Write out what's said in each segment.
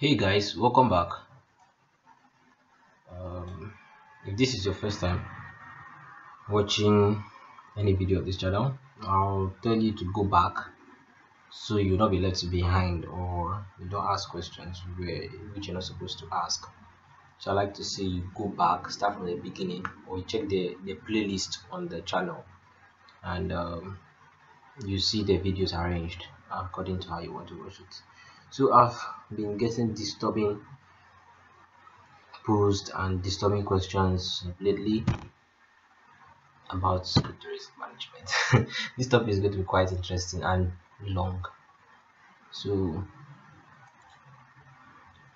Hey guys, welcome back. If this is your first time watching any video of this channel, I'll tell you to go back so you'll not be left behind or you don't ask questions which you're not supposed to ask. So I like to say you go back, start from the beginning, or you check the playlist on the channel and you see the videos arranged according to how you want to watch it. So I've been getting disturbing posts and disturbing questions lately about crypto risk management. This topic is going to be quite interesting and long. So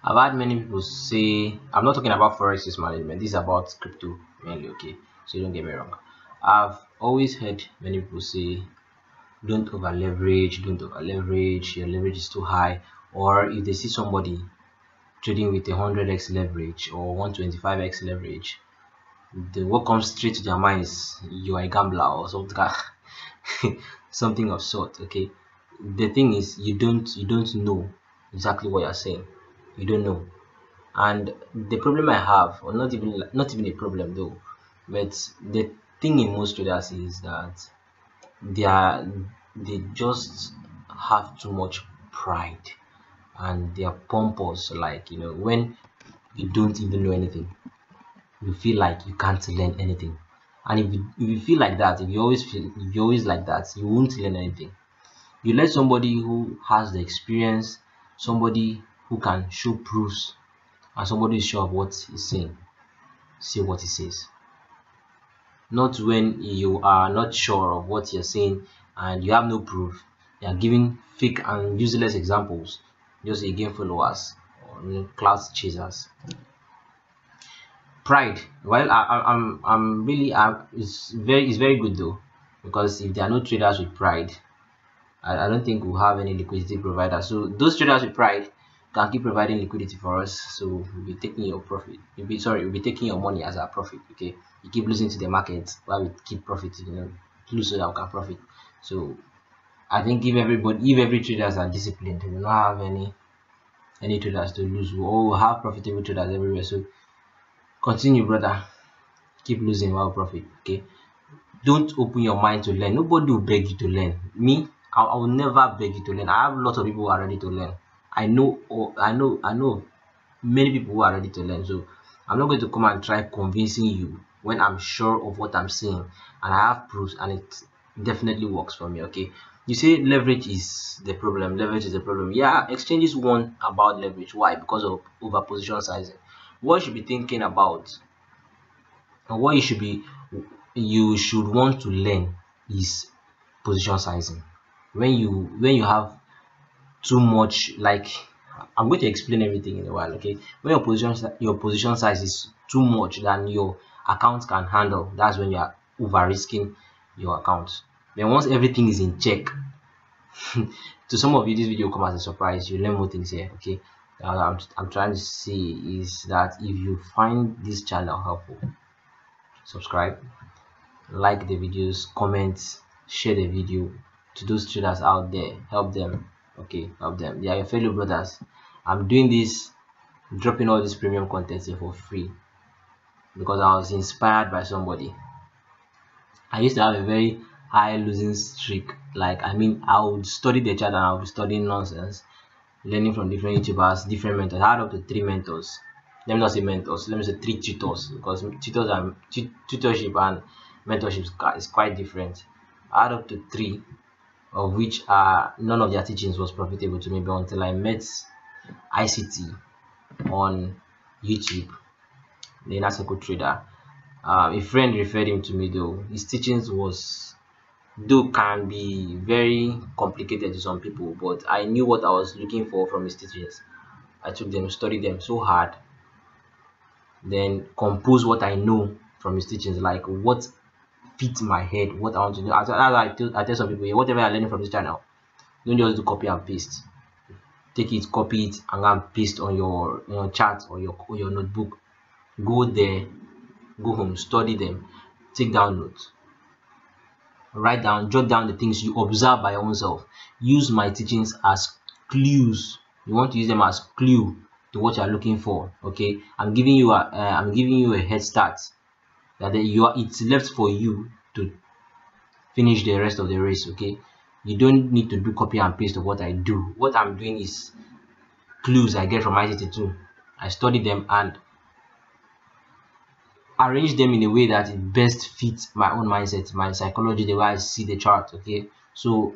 I've had many people say, I'm not talking about forex risk management, this is about crypto mainly, okay? So don't get me wrong. I've always heard many people say don't over leverage, your leverage is too high, or if they see somebody trading with 100x leverage or 125x leverage, what comes straight to their mind is you are a gambler or something something of sort. Okay, the thing is you don't know exactly what you're saying. You don't know. And the problem I have, or not even a problem though, but the thing in most traders is that they just have too much pride, and they are pompous, like, when you don't even know anything, you feel like you can't learn anything. And if you feel like that, if you always like that, you won't learn anything. You let somebody who has the experience, somebody who can show proofs, and somebody is sure of what he's saying, say what he says. Not when you are not sure of what you're saying and you have no proof, you are giving fake and useless examples just to gain followers or clout chasers. Pride, well, I'm really it's very good though, because if there are no traders with pride, I don't think we'll have any liquidity provider. So those traders with pride can keep providing liquidity for us, so we'll be taking your profit, we'll be taking your money as our profit. Okay, you keep losing to the market while we keep profiting, lose so that we can profit. So I think if every traders are disciplined, we will not have any traders to lose. We all have profitable traders everywhere. So continue, brother, keep losing while profit. Okay, don't open your mind to learn. Nobody will beg you to learn. Me, I will never beg you to learn. I have a lot of people who are ready to learn. I know many people who are ready to learn. So I'm not going to come and try convincing you when I'm sure of what I'm saying and I have proofs and it definitely works for me. Okay, you say leverage is the problem. Leverage is the problem. Yeah, exchanges won about leverage. Why? Because of over position sizing. What you should be thinking about, and what you should want to learn, is position sizing. When you have too much, like, I'm going to explain everything in a while. Okay, when your position size is too much than your account can handle, that's when you are over risking your account. Then once everything is in check, to some of you this video come as a surprise, you learn more things here. Okay, I'm trying to say is that if you find this channel helpful, subscribe, like the videos, comment, share the video to those traders out there. Help them. Okay, help them. They are your fellow brothers. I'm doing this, dropping all this premium content here for free because I was inspired by somebody. I used to have a very high losing streak. Like, I mean, I would study the chart and I would be studying nonsense, learning from different YouTubers, different mentors. I had up to 3 mentors. Let me not say mentors, let me say 3 tutors, because tutors and tutorship and mentorship is quite different. I had up to 3, of which none of their teachings was profitable to me, but until I met ICT on YouTube, the inner circle trader. A friend referred him to me though. His teachings can be very complicated to some people, but I knew what I was looking for from his teachings. I took them, studied them so hard, then compose what I know from his teachings, like what fits my head, what I want to do. As I tell some people, whatever you're learning from this channel, don't just do copy and paste. Take it, copy it, and go and paste on your chart or your notebook. Go there, go home, study them, take down notes, write down, jot down the things you observe by your own self. Use my teachings as clues. You want to use them as clue to what you're looking for. Okay, I'm giving you a head start that it's left for you to finish the rest of the race. Okay, you don't need to do copy and paste of what I do. What I'm doing is clues I get from ICT2. I study them and arrange them in a way that it best fits my own mindset, my psychology, the way I see the chart. Okay, so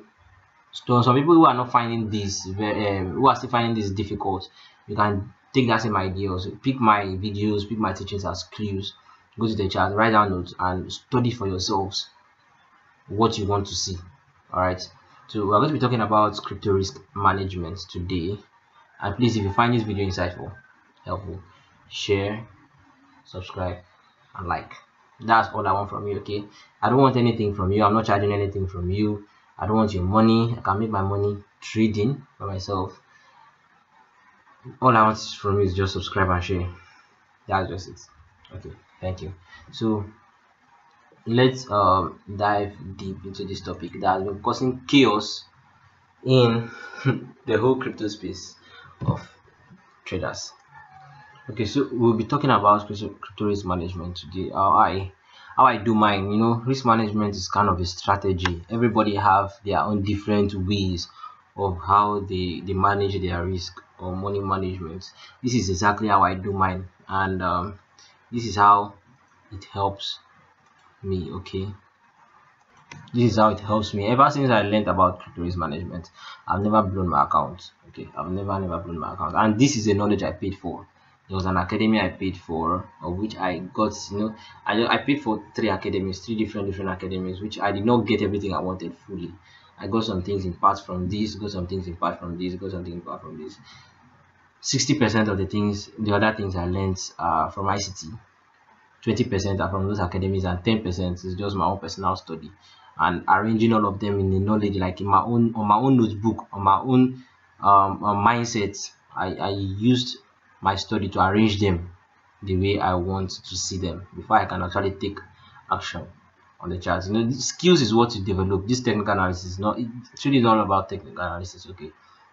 some people who are not finding this who are still finding this difficult, you can take that same idea also. Pick my videos, pick my teachings as clues, go to the chart, write down notes, and study for yourselves what you want to see. All right, so we're going to be talking about crypto risk management today. And please, if you find this video insightful, helpful, share, subscribe, and like. That's all I want from you. Okay, I don't want anything from you. I'm not charging anything from you. I don't want your money. I can make my money trading by myself. All I want from you is just subscribe and share. That's just it. Okay, thank you. So let's dive deep into this topic that has been causing chaos in the whole crypto space of traders. Okay, so we'll be talking about crypto risk management today. How I do mine. You know, risk management is kind of a strategy. Everybody have their own different ways of how they manage their risk or money management. This is exactly how I do mine, and this is how it helps me. Okay, this is how it helps me. Ever since I learned about crypto risk management, I've never blown my account. Okay, I've never blown my account, and this is a knowledge I paid for. There was an academy I paid for, of which I got, you know, I paid for three different academies, which I did not get everything I wanted fully. I got some things in parts from this, got some things in part from this, got something in part from this. 60% of the other things I learned from ICT, 20% are from those academies, and 10% is just my own personal study. And arranging all of them in the knowledge, like in on my own notebook, on my own mindset, I used my study to arrange them the way I want to see them before I can actually take action on the charts. You know, skills is what you develop. This technical analysis is not, it's really not about technical analysis. Okay,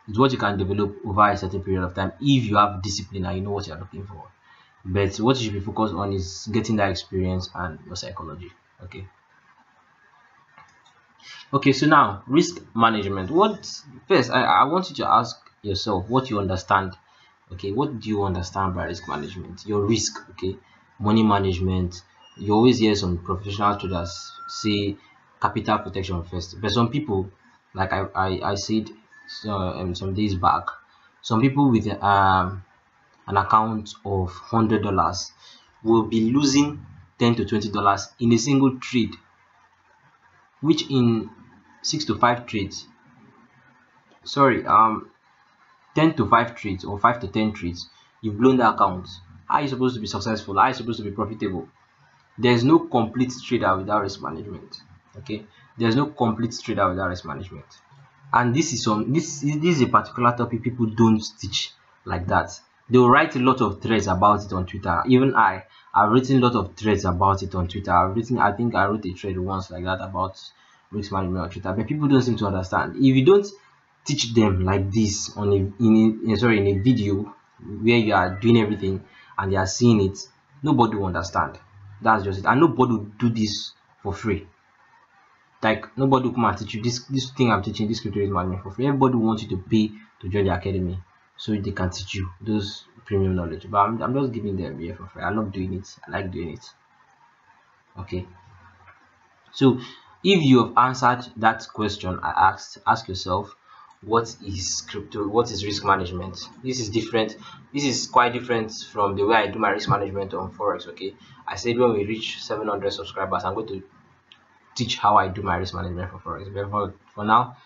it's what you can develop over a certain period of time if you have discipline and you know what you're looking for. But what you should be focused on is getting that experience and your psychology. Okay, so now risk management. First I want you to ask yourself what you understand. Okay, what do you understand by risk management? Your risk. Okay, money management. You always hear some professional traders say capital protection first, but some people, like I said some days back, some people with an account of $100 will be losing $10 to $20 in a single trade, which in 6 to 5 trades, 10 to 5 trades or 5 to 10 trades, you've blown the account. How are you supposed to be successful? How are you supposed to be profitable? There's no complete trader without risk management. Okay, there's no complete trader without risk management. And this is a particular topic people don't teach like that. They'll write a lot of threads about it on Twitter. Even I've written a lot of threads about it on Twitter. I think I wrote a thread once like that about risk management on Twitter, but people don't seem to understand. If you don't teach them like this in a video where you are doing everything and they are seeing it, nobody will understand. That's just it. And nobody will do this for free. Like, nobody will come and teach you this thing I'm teaching, this crypto risk management, for free. Everybody wants you to pay to join the academy so they can teach you those premium knowledge. But I'm just giving them here for free. I love doing it. I like doing it. Okay, so if you have answered that question I asked, ask yourself, what is risk management? This is different. This is quite different from the way I do my risk management on Forex. Okay, I said when we reach 700 subscribers, I'm going to teach how I do my risk management for Forex. But for now,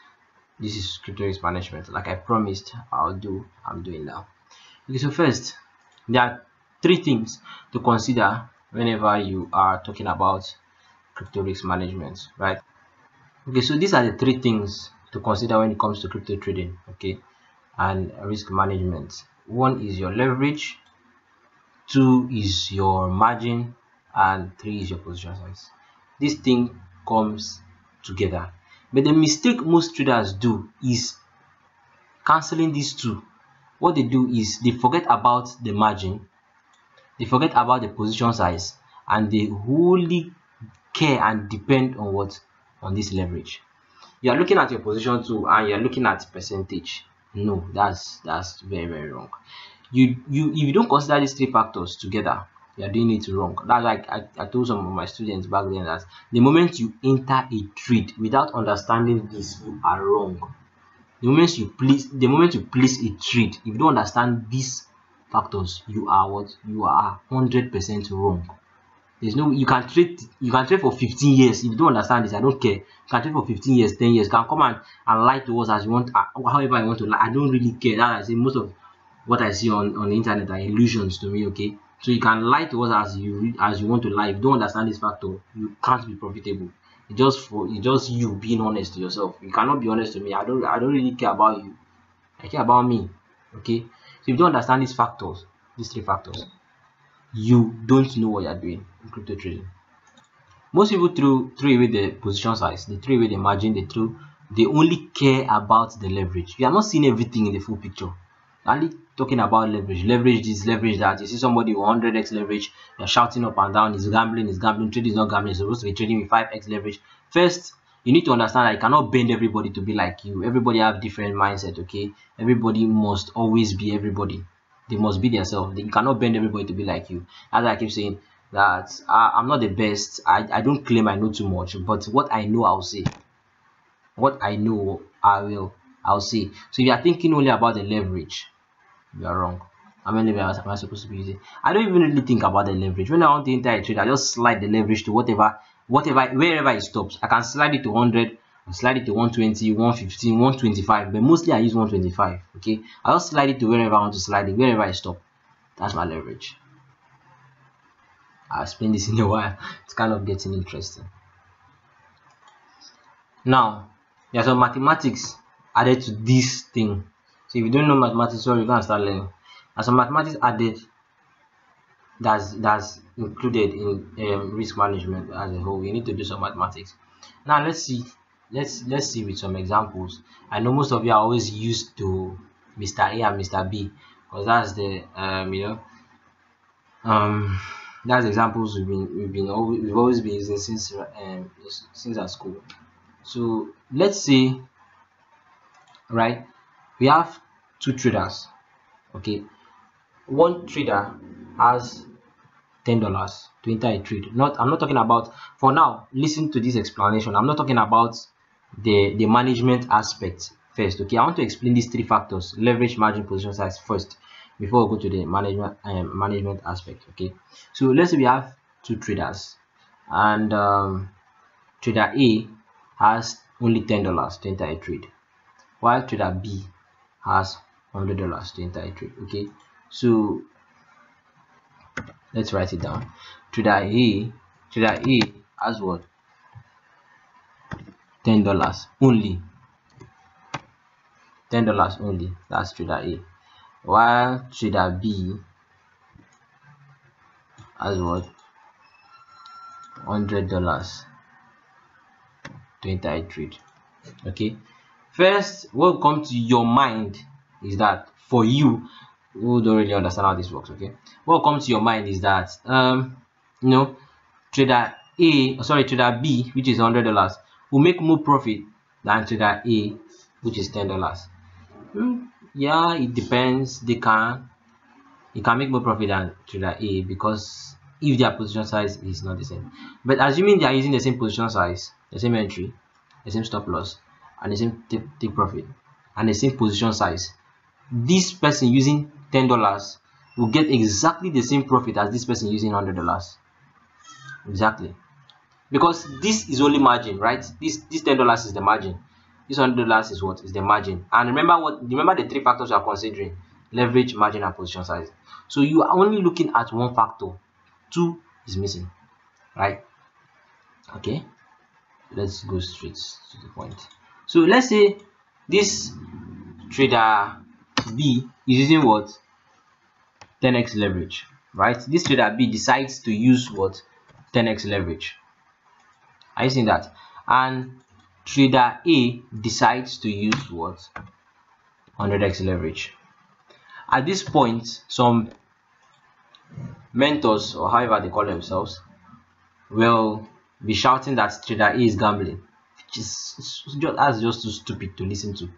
this is crypto risk management, like I promised I'm doing now. Okay, so first, there are 3 things to consider whenever you are talking about crypto risk management, right? Okay, so these are the 3 things to consider when it comes to crypto trading, okay, and risk management. 1 is your leverage, 2 is your margin, and 3 is your position size. This thing comes together, but the mistake most traders do is canceling these 2 what they do is they forget about the margin, they forget about the position size, and they wholly care and depend on what? On this leverage. You are looking at your position too, and you're looking at percentage. No, that's very, very wrong. If you don't consider these three factors together, you are doing it wrong. That's like I told some of my students back then that the moment you enter a trade without understanding this, you are wrong. The moment you place a trade, if you don't understand these factors, you are what? You are 100% wrong. There's no, you can trade for 15 years. If you don't understand this, I don't care. You can trade for 15 years, 10 years. You can come and lie to us as you want, however you want to lie. I don't really care. That I say most of what I see on the internet are illusions to me, okay? So you can lie to us as you want to lie. If you don't understand this factor, you can't be profitable. It's just you being honest to yourself. You cannot be honest to me. I don't really care about you. I care about me. Okay? So if you don't understand these factors, these three factors, you don't know what you're doing in crypto trading. Most people throw away the position size, they throw away the margin, they only care about the leverage. You are not seeing everything in the full picture. You're only talking about leverage this, leverage that. You see somebody with 100x leverage, you're shouting up and down, he's gambling, trading is not gambling, he's supposed to be trading with 5x leverage. First, you need to understand that you cannot bend everybody to be like you. Everybody have different mindset, okay? Everybody must always be everybody. They must be themselves. You cannot bend everybody to be like you. As I keep saying, that I'm not the best. I don't claim I know too much, but what I know, I'll say. What I know, I'll say. So if you are thinking only about the leverage, you are wrong. How many levels am I supposed to be using? I don't even really think about the leverage. When I want to enter a trade, I just slide the leverage to wherever it stops. I can slide it to 100, slide it to 120, 115, 125, but mostly I use 125. Okay, I'll just slide it to wherever I want to slide it, wherever I stop. That's my leverage. I'll explain this in a while. It's kind of getting interesting. Now, there's some mathematics added to this thing. So if you don't know mathematics, sorry, you can't start learning. There's some mathematics added that's included in risk management as a whole. You need to do some mathematics. Now let's see with some examples. I know most of you are always used to Mr. A and Mr. B, because that's the that's examples we've always been using since at school. So let's say, right, we have two traders. Okay, one trader has $10 to enter a trade. I'm not talking about, for now, listen to this explanation. I'm not talking about the management aspect first. Okay, I want to explain these three factors: leverage, margin, position size first, before we go to the management aspect. Okay, so let's say we have two traders, and trader A has only $10 to enter a trade, while trader B has $100 to enter a trade. Okay, so let's write it down. Trader A has what? $10 only. $10 only. That's trader A. While trader B has what? $100 to enter a trade. Okay. First, what will come to your mind is that for you who don't really understand how this works, okay, what comes to your mind is that trader B, which is $100, will make more profit than trader A, which is $10. Yeah, it depends. It can make more profit than trader A, because if their position size is not the same. But assuming they are using the same position size, the same entry, the same stop loss, and the same take profit, and the same position size, this person using $10 will get exactly the same profit as this person using $100. Exactly, because this is only margin, right? This $10 is the margin. This $100 is what? Is the margin. And remember the three factors you are considering: leverage, margin, and position size. So you are only looking at one factor. Two is missing, right? Okay, let's go straight to the point. So let's say this trader B is using what? 10x leverage, right? This trader B decides to use what? 10x leverage. Are you seeing that? And trader A decides to use what? 100x leverage. at this point, some mentors, or however they call themselves, will be shouting that trader A is gambling, which is just too stupid to listen to.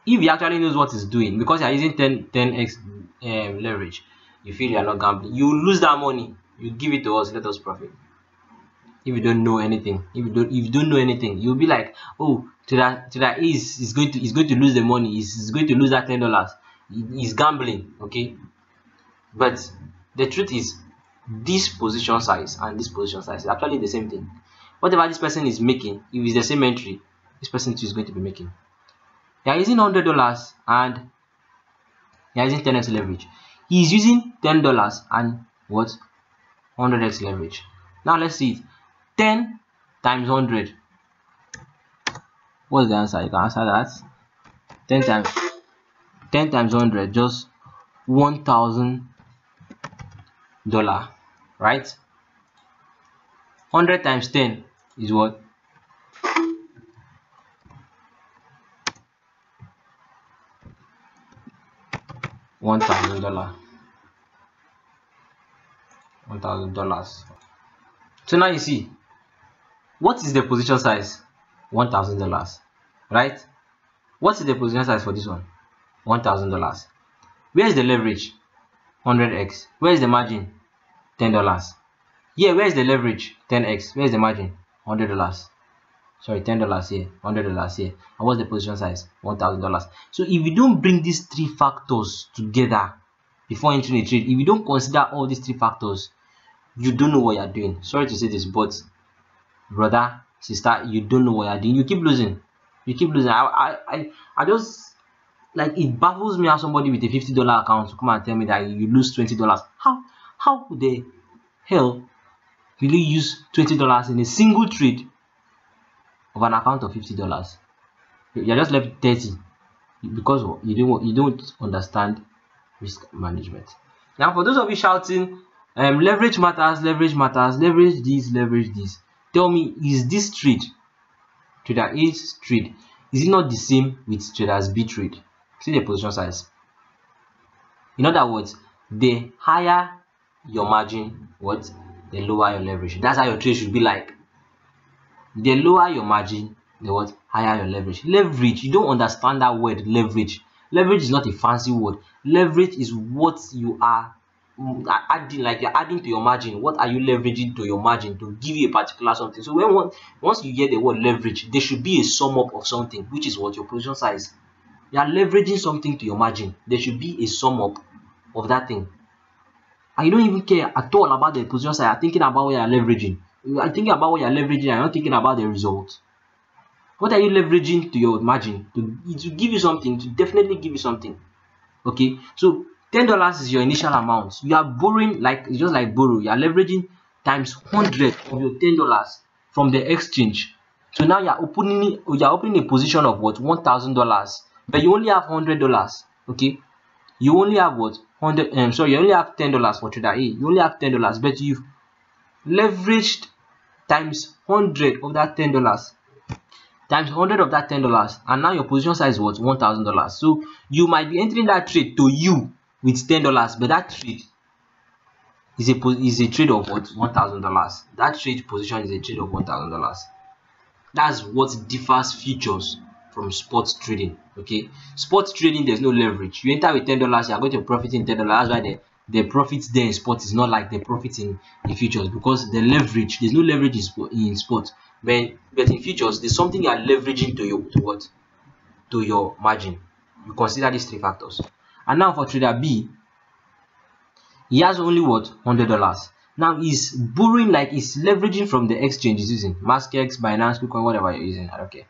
If he actually knows what he's doing, because you're using 10x leverage, you feel you're not gambling, you lose that money, you give it to us, let us profit. If you don't know anything, if you don't know anything, you'll be like, oh, trader A is going to lose the money, he's going to lose that $10, he's gambling. Okay, but the truth is, this position size and this position size is actually the same thing. Whatever this person is making, if it's the same entry, this person too is going to be making. They are using $100 and they are using 10x leverage. He is using $10 and what? 100x leverage. Now let's see it. 10 times 100. What's the answer? You can answer that. 10 times 100, just $1,000, right? 100 times 10 is what? $1,000. $1,000. So now you see, what is the position size? $1,000, right? What is the position size for this one? $1,000. Where is the leverage? 100x. Where is the margin? $10. Yeah, where is the leverage? 10x. Where is the margin? $100. Sorry, $10 here, $100 here. And what's the position size? $1,000. So if you don't bring these three factors together before entering a trade, if you don't consider all these three factors, you don't know what you're doing. Sorry to say this, but brother, sister, you don't know what you're doing. You keep losing. You keep losing. I just, like, it baffles me how somebody with a $50 account to come and tell me that you lose $20. How the hell will you use $20 in a single trade of an account of $50? You're just left 30 because you don't understand risk management. Now, for those of you shouting, leverage matters, leverage this, tell me, is this trade, trader A's trade, is it not the same with traders B trade? See the position size. In other words, the higher your margin, the lower your leverage. That's how your trade should be like. The lower your margin, the higher your leverage. Leverage, you don't understand that word, leverage. Leverage is not a fancy word. Leverage is what you are adding, like you're adding to your margin. What are you leveraging to your margin to give you a particular something? So once you hear the word leverage, there should be a sum up of something, which is what your position size. You are leveraging something to your margin. There should be a sum up of that thing. And you don't even care at all about the position size. You're thinking about what you're leveraging. You are thinking about what you're leveraging and you're not thinking about the result. What are you leveraging to your margin? To give you something, to definitely give you something. Okay, so $10 is your initial amount. You are borrowing, like, it's just like borrow. You are leveraging times 100 of your $10 from the exchange. So now you're opening a position of what? $1,000, but you only have $100. Okay, you only have what? You only have $10 for trader A. You only have $10, but you've leveraged times 100 of that $10. Times 100 of that $10, and now your position size is what? $1,000. So you might be entering that trade to you with $10, but that trade is a trade of what? $1,000. That trade position is a trade of $1,000. That's what differs futures from spot trading. Okay, spot trading, there's no leverage. You enter with $10, you are going to profit in $10. That's why the profits there in spot is not like the profits in futures, because the leverage, there's no leverage in spot. But in futures, there's something you are leveraging to your margin. You consider these three factors. And now for trader B, he has only what? $100. Now he's borrowing, like he's leveraging from the exchange he's using. MaskX, Binance, Bitcoin, whatever you're using. Okay,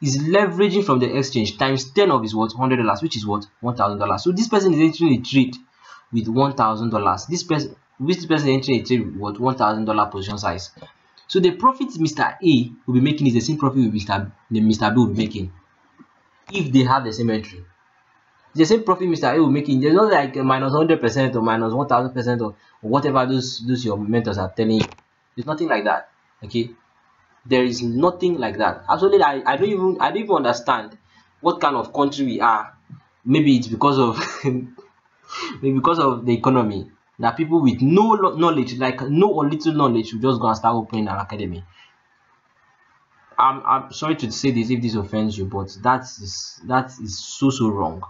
he's leveraging from the exchange times 10 of his what? $100, which is what? $1,000. So this person is entering a trade with $1,000. This person is entering a trade with what? $1,000 position size. So the profit Mr. A will be making is the same profit Mr. B will be making if they have the same entry. The same profit Mr. A will be making. There's not like minus 100% or minus 1000% or whatever those your mentors are telling you. There's nothing like that. Okay, there is nothing like that. Actually, I don't even understand what kind of country we are maybe it's because of maybe because of the economy, that people with no knowledge, like no or little knowledge, will just go and start opening an academy. I'm sorry to say this if this offends you, but that is so wrong.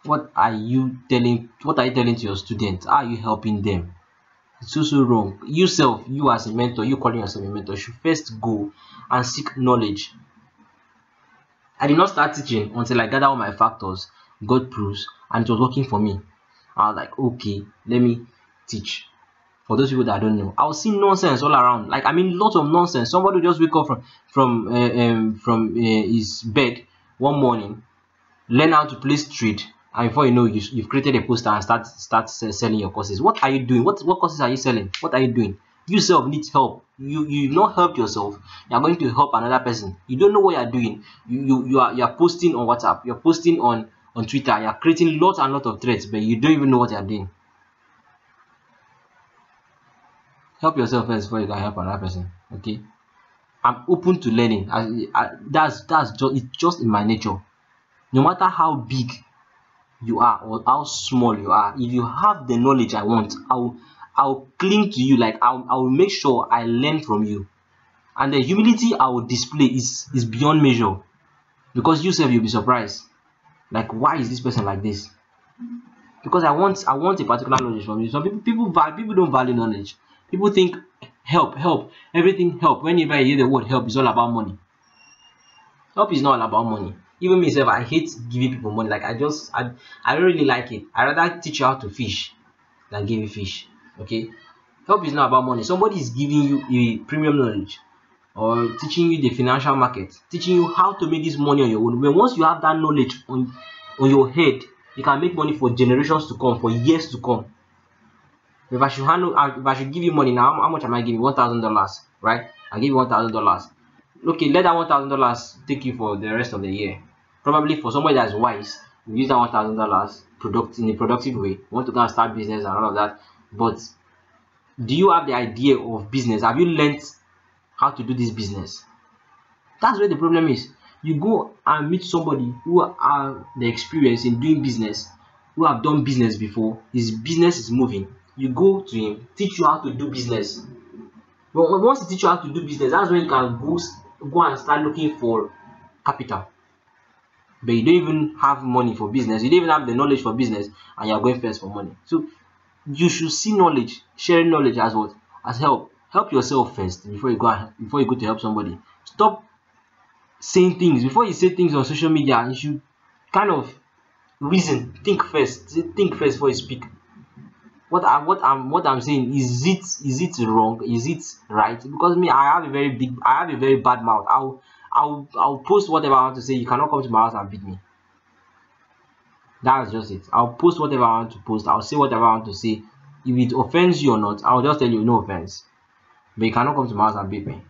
What are you telling to your students? How are you helping them? It's so wrong. You as a mentor, you calling yourself a mentor, should first go and seek knowledge. I did not start teaching until I gathered all my factors, got proofs, and it was working for me. I was like, okay, let me teach. For those people that don't know, I'll see nonsense all around. Like, I mean, lots of nonsense. Somebody will just wake up from his bed one morning, learn how to place trade, and before you know, you've created a poster and start selling your courses. What are you doing? What courses are you selling? What are you doing? You self need help. You not help yourself, you are going to help another person. You don't know what you are doing. You are posting on WhatsApp, you're posting on Twitter, you're creating lots and lots of threads, but you don't even know what you're doing. Help yourself first before you can help another person. Okay, I'm open to learning. That's just in my nature. No matter how big you are or how small you are, if you have the knowledge I want, I'll cling to you. Like, I'll make sure I learn from you. And the humility I will display is beyond measure, because you self, you'll be surprised. Like, why is this person like this? Because I want a particular knowledge from you. Some people don't value knowledge. People think help, everything help. Whenever I hear the word help, it's all about money. Help is not all about money. Even myself, I hate giving people money. Like, I don't really like it. I rather teach you how to fish than give you fish. Okay, help is not about money. Somebody is giving you a premium knowledge, or teaching you the financial market, teaching you how to make this money on your own. When once you have that knowledge on your head, you can make money for generations to come, for years to come. If I should give you money now, how much am I giving? $1,000, right? I give you $1,000. Okay, let that $1,000 take you for the rest of the year. Probably for somebody that's wise, we use that $1,000 in a productive way. You want to go and start business and all of that. But do you have the idea of business? Have you learned how to do this business? That's where the problem is. You go and meet somebody who have the experience in doing business, who have done business before. His business is moving. You go to him, teach you how to do business. But once he teach you how to do business, that's when you can go and start looking for capital. But you don't even have money for business. You don't even have the knowledge for business, and you are going first for money. So you should see knowledge, sharing knowledge as what? As help. Help yourself first before you go to help somebody. Stop saying things. Before you say things on social media, you should kind of reason. Think first before you speak. What I'm saying, is it wrong? Is it right? Because me, I have a very bad mouth. I'll post whatever I want to say. You cannot come to my house and beat me. That's just it. I'll post whatever I want to post. I'll say whatever I want to say. If it offends you or not, I'll just tell you no offense. But you cannot come to my house and beat me.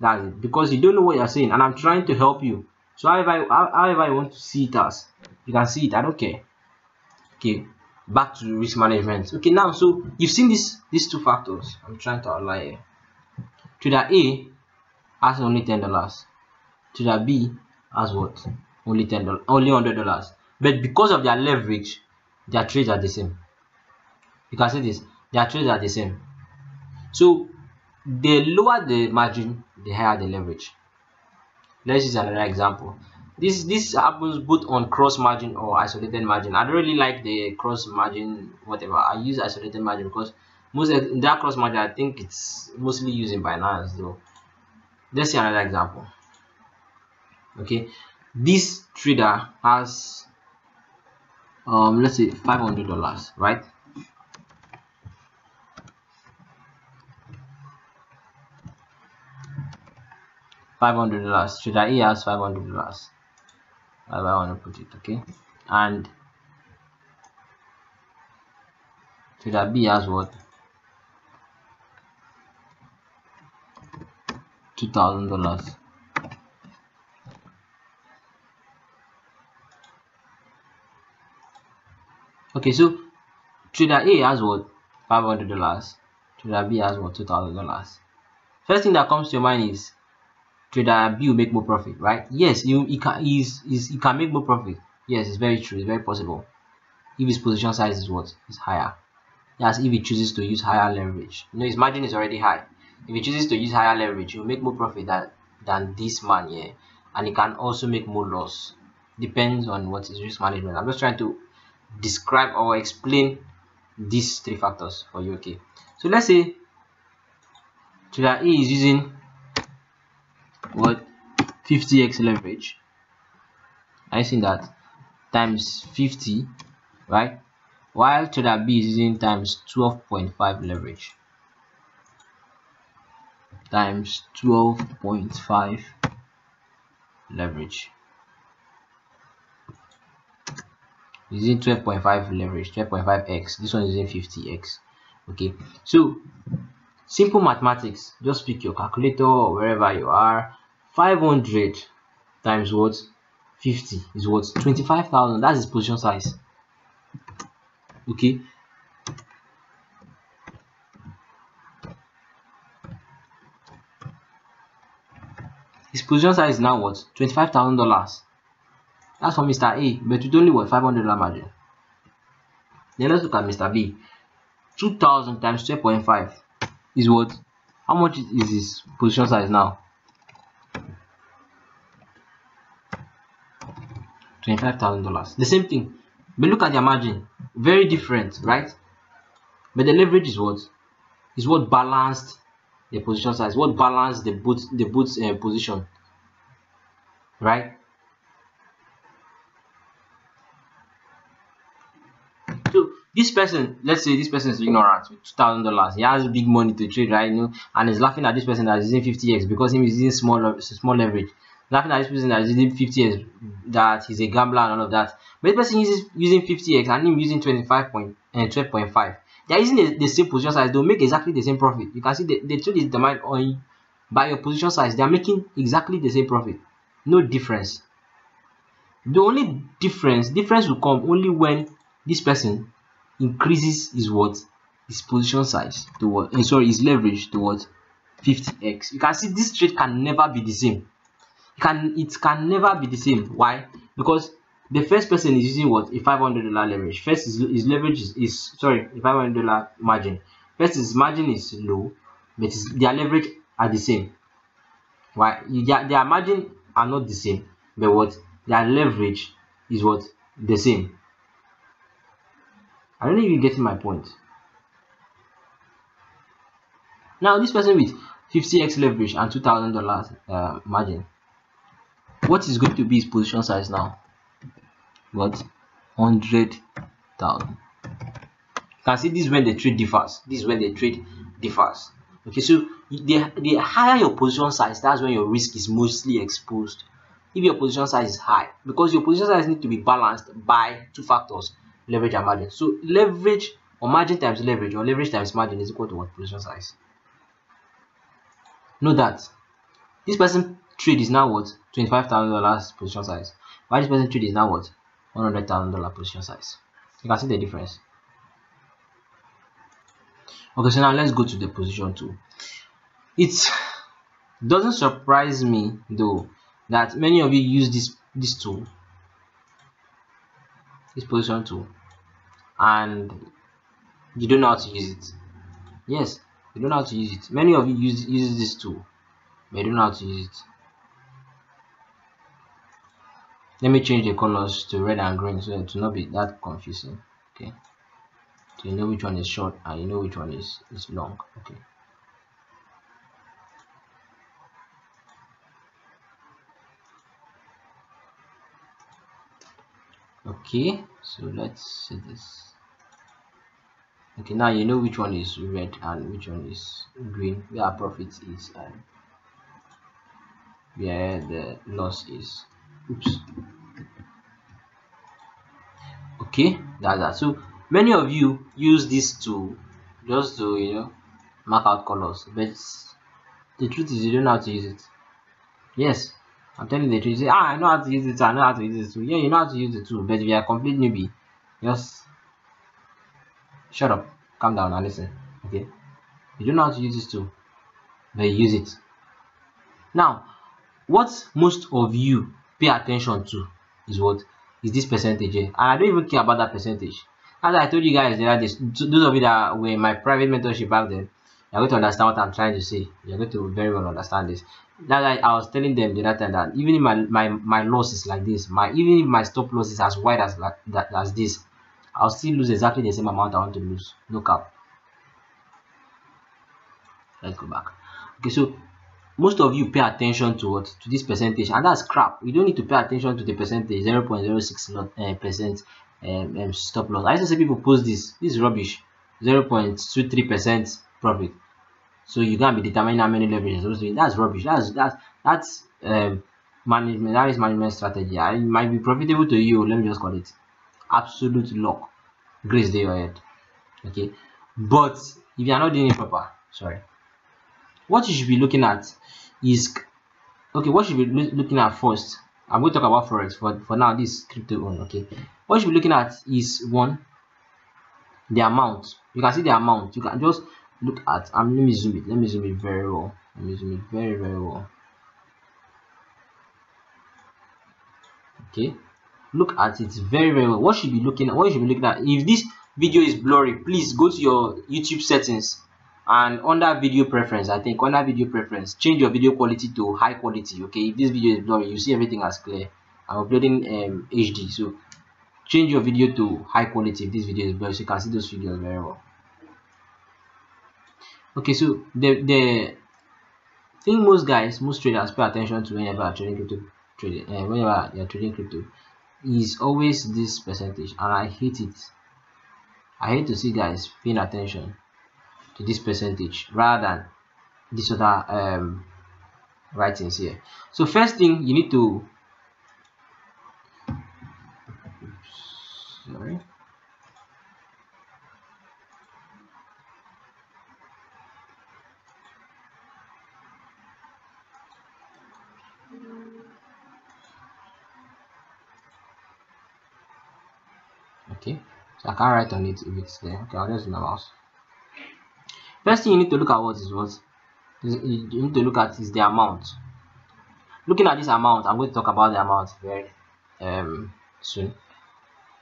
That's it. Because you don't know what you're saying, and I'm trying to help you. So however you want to see it as, you can see it. I don't care. Okay. Back to risk management. Okay, now, so you've seen these two factors. I'm trying to outline here. Trader A has only $10. Trader B has what? Only $10, only $100. But because of their leverage, their trades are the same. You can see this. Their trades are the same. So the lower the margin, the higher the leverage. Let's use another example. This happens both on cross margin or isolated margin. I don't really like the cross margin, whatever. I use isolated margin because most of that cross margin, I think it's mostly used in Binance though. Let's see another example. Okay, this trader has let's say $500, right? $500. Trader A has $500. I want to put it, okay, and trader B has what? $2,000. Okay, so trader A has what? $500. Trader B has what? $2,000. First thing that comes to your mind is trader B will make more profit, right? Yes, he can make more profit. Yes, it's very true. It's very possible if his position size is what is higher. That's if he chooses to use higher leverage. You know, his margin is already high. If he chooses to use higher leverage, he'll make more profit than this man here, and he can also make more loss. Depends on what is risk management. I'm just trying to describe or explain these three factors for you. Okay, so let's say trader A is using what 50x leverage. I see that times 50, right? While trader B is using times 12.5 leverage. Times 12.5 leverage. Using 12.5 leverage, 12.5x. This one is using 50x. Okay, so simple mathematics. Just pick your calculator or wherever you are. 500 times what? 50 is what? 25,000. That's his position size. Okay. His position size is now what? $25,000. That's for Mr. A, but with only what? $500 margin. Then let's look at Mr. B. 2,000 times 12.5 is what? How much is his position size now? $25,000. The same thing, but look at their margin. Very different, right? But the leverage is what? Is what balanced the position size. What balanced the both position, right? So this person, let's say this person is ignorant with $2,000. He has big money to trade, right? You know, and he's laughing at this person that is using 50x because him is using small leverage. Laughing at this person that is using 50x, that he's a gambler and all of that. But this person is using 50x and him using 12.5. They are using the same position size. They'll make exactly the same profit. You can see the trade is determined on by your position size. They are making exactly the same profit. No difference. The only difference will come only when this person increases his what? His position size to what? His leverage to what? 50x. You can see this trade can never be the same. It can never be the same. Why? Because the first person is using what? A $500 leverage. First, his leverage is sorry, a $500 margin. First, his margin is low, but their leverage are the same. Why? Their margin are not the same, but what? Their leverage is what? The same. I don't know if you're getting my point. Now, this person with 50x leverage and $2,000 margin, what is going to be his position size now? What? 100,000. You can see this is when the trade differs. This is when the trade differs. Okay, so the higher your position size, that's when your risk is mostly exposed. If your position size is high, because your position size needs to be balanced by two factors, leverage and margin. So leverage or margin times leverage or leverage times margin is equal to what? Position size. Know that this person trade is now what? $25,000 position size. While this person trade is now what? $100,000 position size. You can see the difference. Okay, so now let's go to the position 2. It doesn't surprise me though that many of you use this tool, this position tool, and you don't know how to use it. Yes, you don't know how to use it. Many of you use this tool, but you don't know how to use it. Let me change the colors to red and green so it will not be that confusing. Okay, so you know which one is short and you know which one is long. Okay. Okay, so let's see this. Okay, now you know which one is red and which one is green, where our profit is and where the loss is. Oops. Okay, that's that. So many of you use this tool just to mark out colors, but the truth is you don't know how to use it. Yes, I'm telling you the truth. You say, I know how to use it, I know how to use it too. Yeah, you know how to use the tool, but if you're a complete newbie, just shut up, calm down and listen. Okay, you don't know how to use this tool, but you use it. Now, what most of you pay attention to is what? is this percentage here, and I don't even care about that percentage. As I told you guys the other day, those of you that were in my private mentorship back then, you're going to understand what I'm trying to say. You're going to very well understand this. That I was telling them the other time that even if my loss is like this, even if my stop loss is as wide as as this, I'll still lose exactly the same amount I want to lose. No cap. Let's go back. Okay, so most of you pay attention to what, to this percentage, and that's crap. You don't need to pay attention to the percentage, 0.06% stop loss. I used to see people post this is rubbish, 0.23% profit. So you can't be determining how many leverage you're supposed to be. That's rubbish. That's management. That is management strategy. It might be profitable to you. Let me just call it absolute luck. Grace day your head. Okay, but if you are not doing it proper, sorry. What you should be looking at is, okay, what you should be looking at first. I'm going to talk about Forex for now, this crypto one. Okay, what you should be looking at is one, the amount. You can see the amount. You can just look at, let me zoom it. Let me zoom it very well. Let me zoom it very, very well. Okay, look at it very, very well. What you should be looking at, if this video is blurry, please go to your YouTube settings and under video preference, I think under video preference, change your video quality to high quality. Okay, if this video is blurry, you see everything as clear. I'm uploading HD, so change your video to high quality if this video is blurry, so you can see those videos very well. Okay, so the thing most traders pay attention to whenever you're trading crypto, whenever you're trading crypto, is always this percentage, and I hate it. I hate to see guys paying attention to this percentage rather than this other writings here. So first thing you need to, sorry. Okay, so I can't write on it if it's there. Okay, I'll just use my mouse. First thing you need to look at you need to look at is the amount. Looking at this amount, I'm going to talk about the amount very soon.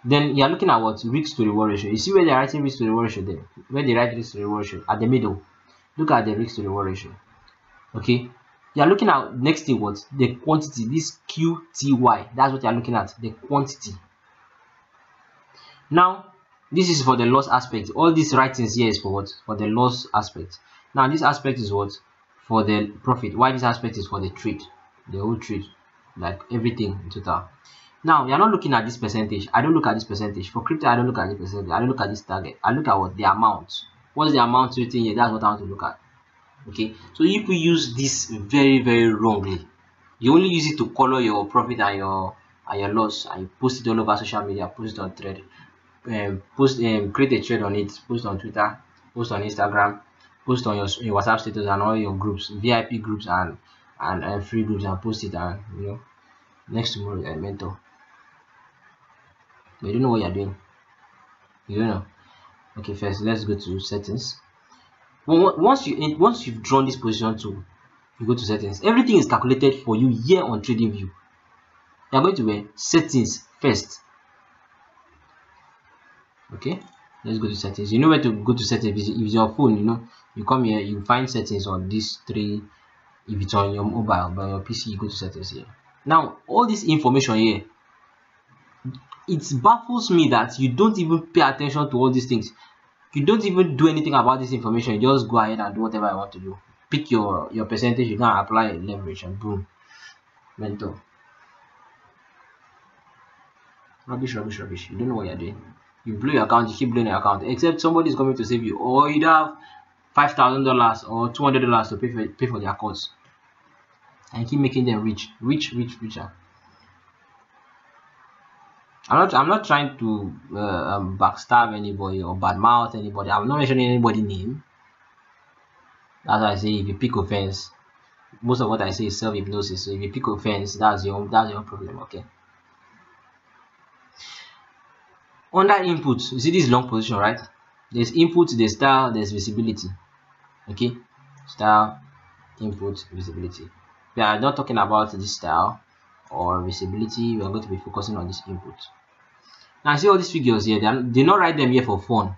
Then you're looking at what, risk to reward ratio. You see where they're writing risk to reward ratio there, where they write risk to reward ratio at the middle. Look at the risk to reward ratio. Okay, you're looking at next thing, what, the quantity, this QTY. That's what you're looking at, the quantity. Now this is for the loss aspect. All these writings here is for what, for the loss aspect. Now this aspect is what, for the profit. Why this aspect is for the trade, the whole trade, like everything in total. Now you're not looking at this percentage. I don't look at this percentage for crypto. I don't look at this percentage. I don't look at this target. I look at what, the amount. What's the amount written here? That's what I want to look at. Okay, so you could use this very, very wrongly. You only use it to color your profit and your loss, and you post it all over social media, post it on thread, create a thread on it, post on Twitter, post on Instagram, post on your WhatsApp status and all your groups, VIP groups and free groups, and post it, and you know, next tomorrow you're a mentor. But you don't know what you're doing. You don't know. Okay, first let's go to settings. Once you've drawn this position to, you go to settings. Everything is calculated for you here on TradingView. You're going to settings first. Okay, let's go to settings. You know where to go to settings. If it's your phone, you know, you come here, you find settings on these three. If it's on your mobile, but your PC, you go to settings here. Now all this information here, it baffles me that you don't even pay attention to all these things. You don't even do anything about this information. You just go ahead and do whatever I want to do. Pick your percentage, you can apply leverage, and boom, mentor. Rubbish. You don't know what you're doing. You blow your account, you keep blowing your account, except somebody is coming to save you, or you have $5,000 or $200 to pay for their course, and keep making them richer. I'm not trying to backstab anybody or badmouth anybody. I'm not mentioning anybody's name. That's why I say, if you pick offense, most of what I say is self-hypnosis. So if you pick offense, that's your own problem. Okay. Under input, you see this long position, right? There's input, there's style, there's visibility. Okay, style, input, visibility. We are not talking about this style. or visibility, we are going to be focusing on this input. Now see all these figures here, they not write them here for fun,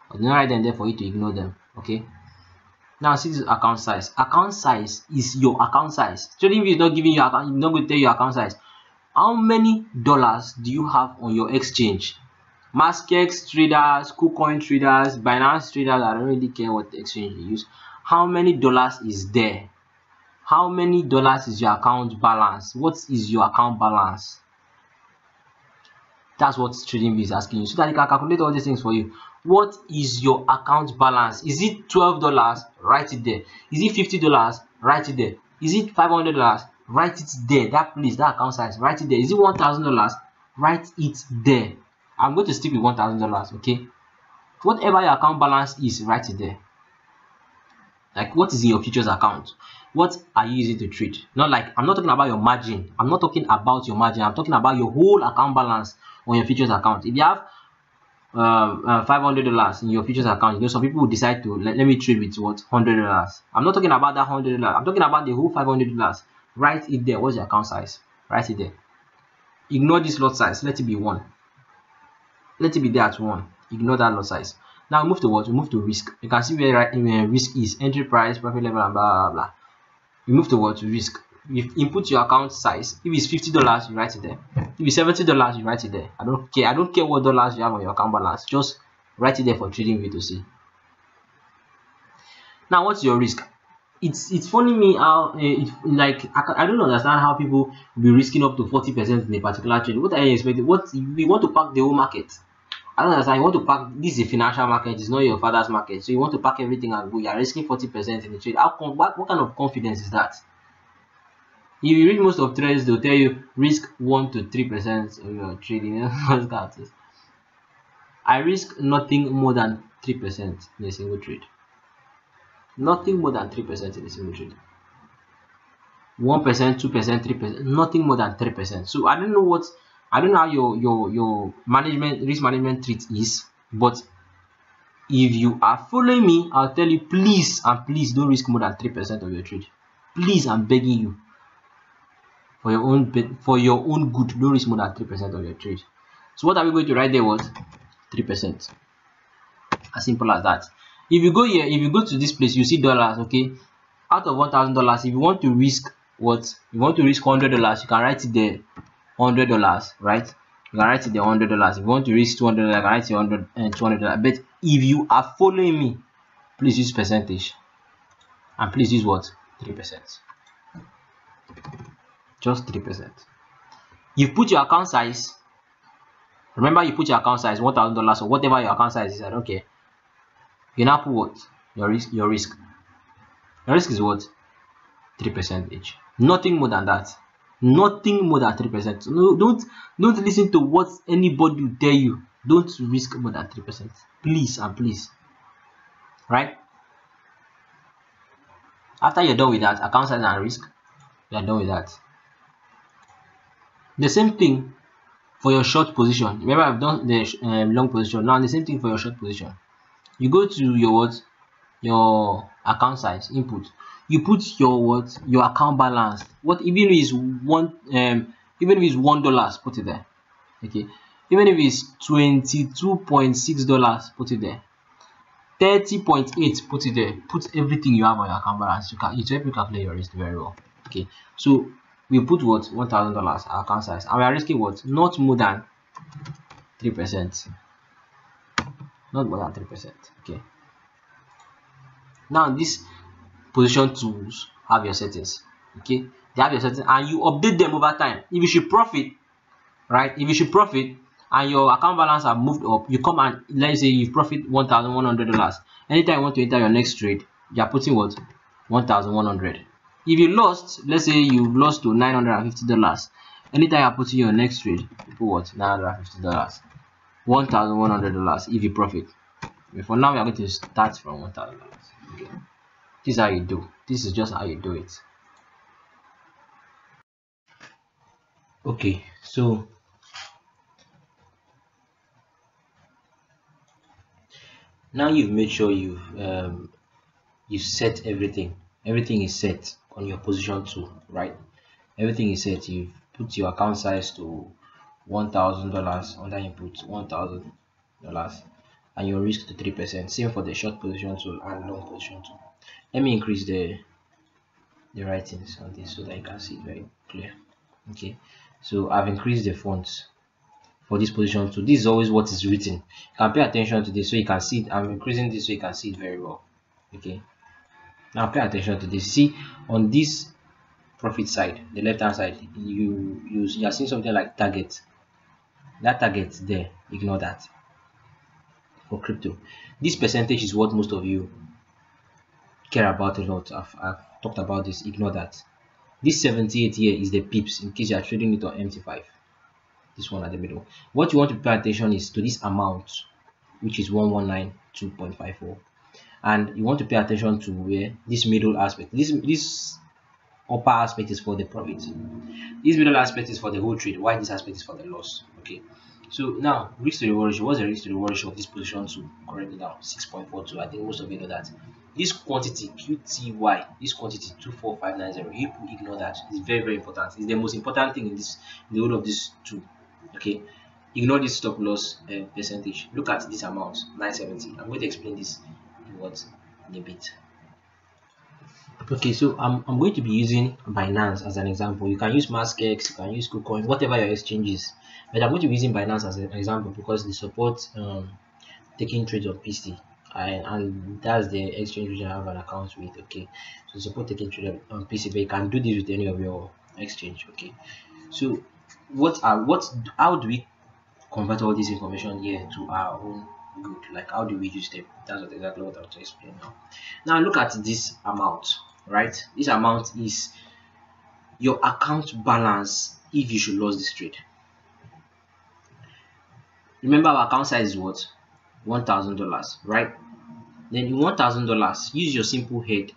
or they not write them there for you to ignore them. Okay, now see this account size. Account size is your account size. TradingView is not giving you account, not going to tell you account size. How many dollars do you have on your exchange? Maskex traders, KuCoin traders, Binance traders, I don't really care what exchange you use. How many dollars is there? How many dollars is your account balance? What is your account balance? That's what TradingView is asking you, so that you can calculate all these things for you. What is your account balance? Is it $12? Write it there. Is it $50? Write it there. Is it $500? Write it there. That place, that account size, write it there. Is it $1,000? Write it there. I'm going to stick with $1,000. Okay, whatever your account balance is, write it there. Like, what is in your futures account? What are you using to trade? Not like, I'm not talking about your margin. I'm not talking about your margin. I'm talking about your whole account balance on your futures account. If you have $500 in your futures account, you know, some people will decide to let me trade with what, $100. I'm not talking about that $100. I'm talking about the whole $500. Write it there. What's your account size? Write it there. Ignore this lot size. Let it be 1. Let it be there at 1. Ignore that lot size. Now move to what? We move to risk. You can see where risk is, entry price, profit level, and blah blah blah. You move to what? Risk. You input your account size. If it's $50, you write it there. If it's $70, you write it there. I don't care. I don't care what dollars you have on your account balance. Just write it there for TradingView to see. Now, what's your risk? It's funny me how I don't understand how people will be risking up to 40% in a particular trade. What are you expecting? What we want to pack the whole market? I don't understand. You want to pack, this is a financial market, it's not your father's market. So you want to pack everything and go. You are risking 40% in the trade. What kind of confidence is that? If you read most of trades, they'll tell you risk 1 to 3% of your trading. I risk nothing more than 3% in a single trade. Nothing more than 3% in a single trade. 1%, 2%, 3%, nothing more than 3%. So I don't know how your risk management treat is, but if you are following me, I'll tell you, please and please don't risk more than 3% of your trade. Please, I'm begging you. For your own good, don't risk more than 3% of your trade. So what are we going to write there? What? 3%. As simple as that. If you go here, if you go to this place, you see dollars. Okay, out of $1,000, if you want to risk what? You want to risk $100, you can write it there, $100, right? You can write it there, $100. If you want to risk $200, you can write it $200. But if you are following me, please use percentage, and please use what? 3%. Just 3%. You put your account size. Remember, you put your account size $1,000 or whatever your account size is. I don't care. You now put what? Your risk. Your risk is what? 3% each. Nothing more than that. Nothing more than 3%. No, don't listen to what anybody will tell you. Don't risk more than 3%. Please and please. Right? After you're done with that, account size and risk, you're done with that. The same thing for your short position. Remember, I've done the long position. Now the same thing for your short position. You go to your what? Your account size input. You put your what? Your account balance. What, even if it's $1, put it there. Okay. Even if it's $22.6, put it there. 30.8, put it there. Put everything you have on your account balance. It will help you calculate your risk very well. Okay. So we put what? $1,000 account size, and we are risking what? Not more than 3%. Not more than 3%. Okay. Now this position tools have your settings. Okay, they have your settings, and you update them over time. If you should profit, right? If you should profit and your account balance have moved up, you come and let's say you profit $1,100. Anytime you want to enter your next trade, you are putting what? 1,100. If you lost, let's say you lost to $950, anytime you are putting your next trade, you put what? $950. $1,100 if you profit. Okay, for now we are going to start from $1,000. Okay, this is how you do. This is just how you do it. Okay, so now you've made sure you've set everything. Everything is set on your position tool, right? Everything is set. You've put your account size to $1,000 under input $1,000 and your risk to 3%. Same for the short position tool and long position tool. Let me increase the writings on this so that you can see it very clear. Okay, so I've increased the fonts for this position tool. This is always what is written. You can pay attention to this so you can see it. I'm increasing this so you can see it very well. Okay, now pay attention to this. See, on this profit side, the left hand side, you are seeing something like target. That target there, ignore that. For crypto, this percentage is what most of you care about a lot. I've talked about this. Ignore that. This 78 here is the pips in case you are trading it on MT5. This one at the middle. What you want to pay attention is to this amount, which is 1192.54, and you want to pay attention to where this middle aspect, this upper aspect is for the profit, this middle aspect is for the whole trade, while this aspect is for the loss. Okay, so now risk to reward ratio. What's the risk to reward ratio of this position to currently now? 6.42. I think most of you know that. This quantity QTY, this quantity 24590, you ignore that. It's very, very important. It's the most important thing in this, in the whole of this two. Okay, ignore this stop loss percentage. Look at this amount, 970. I'm going to explain this in a bit. Okay, so I'm going to be using Binance as an example. You can use MaskX, you can use KuCoin, whatever your exchange is, but I'm going to be using Binance as an example because they support taking trades on PC, and that's the exchange which I have an account with. Okay, so support taking trade on PC, but you can do this with any of your exchange. Okay, so how do we convert all this information here to our own good? Like, how do we use them? That's exactly what I want to explain now. Now look at this amount, right? This amount is your account balance if you should lose this trade. Remember, our account size is what? $1,000, right? Then in $1,000, use your simple head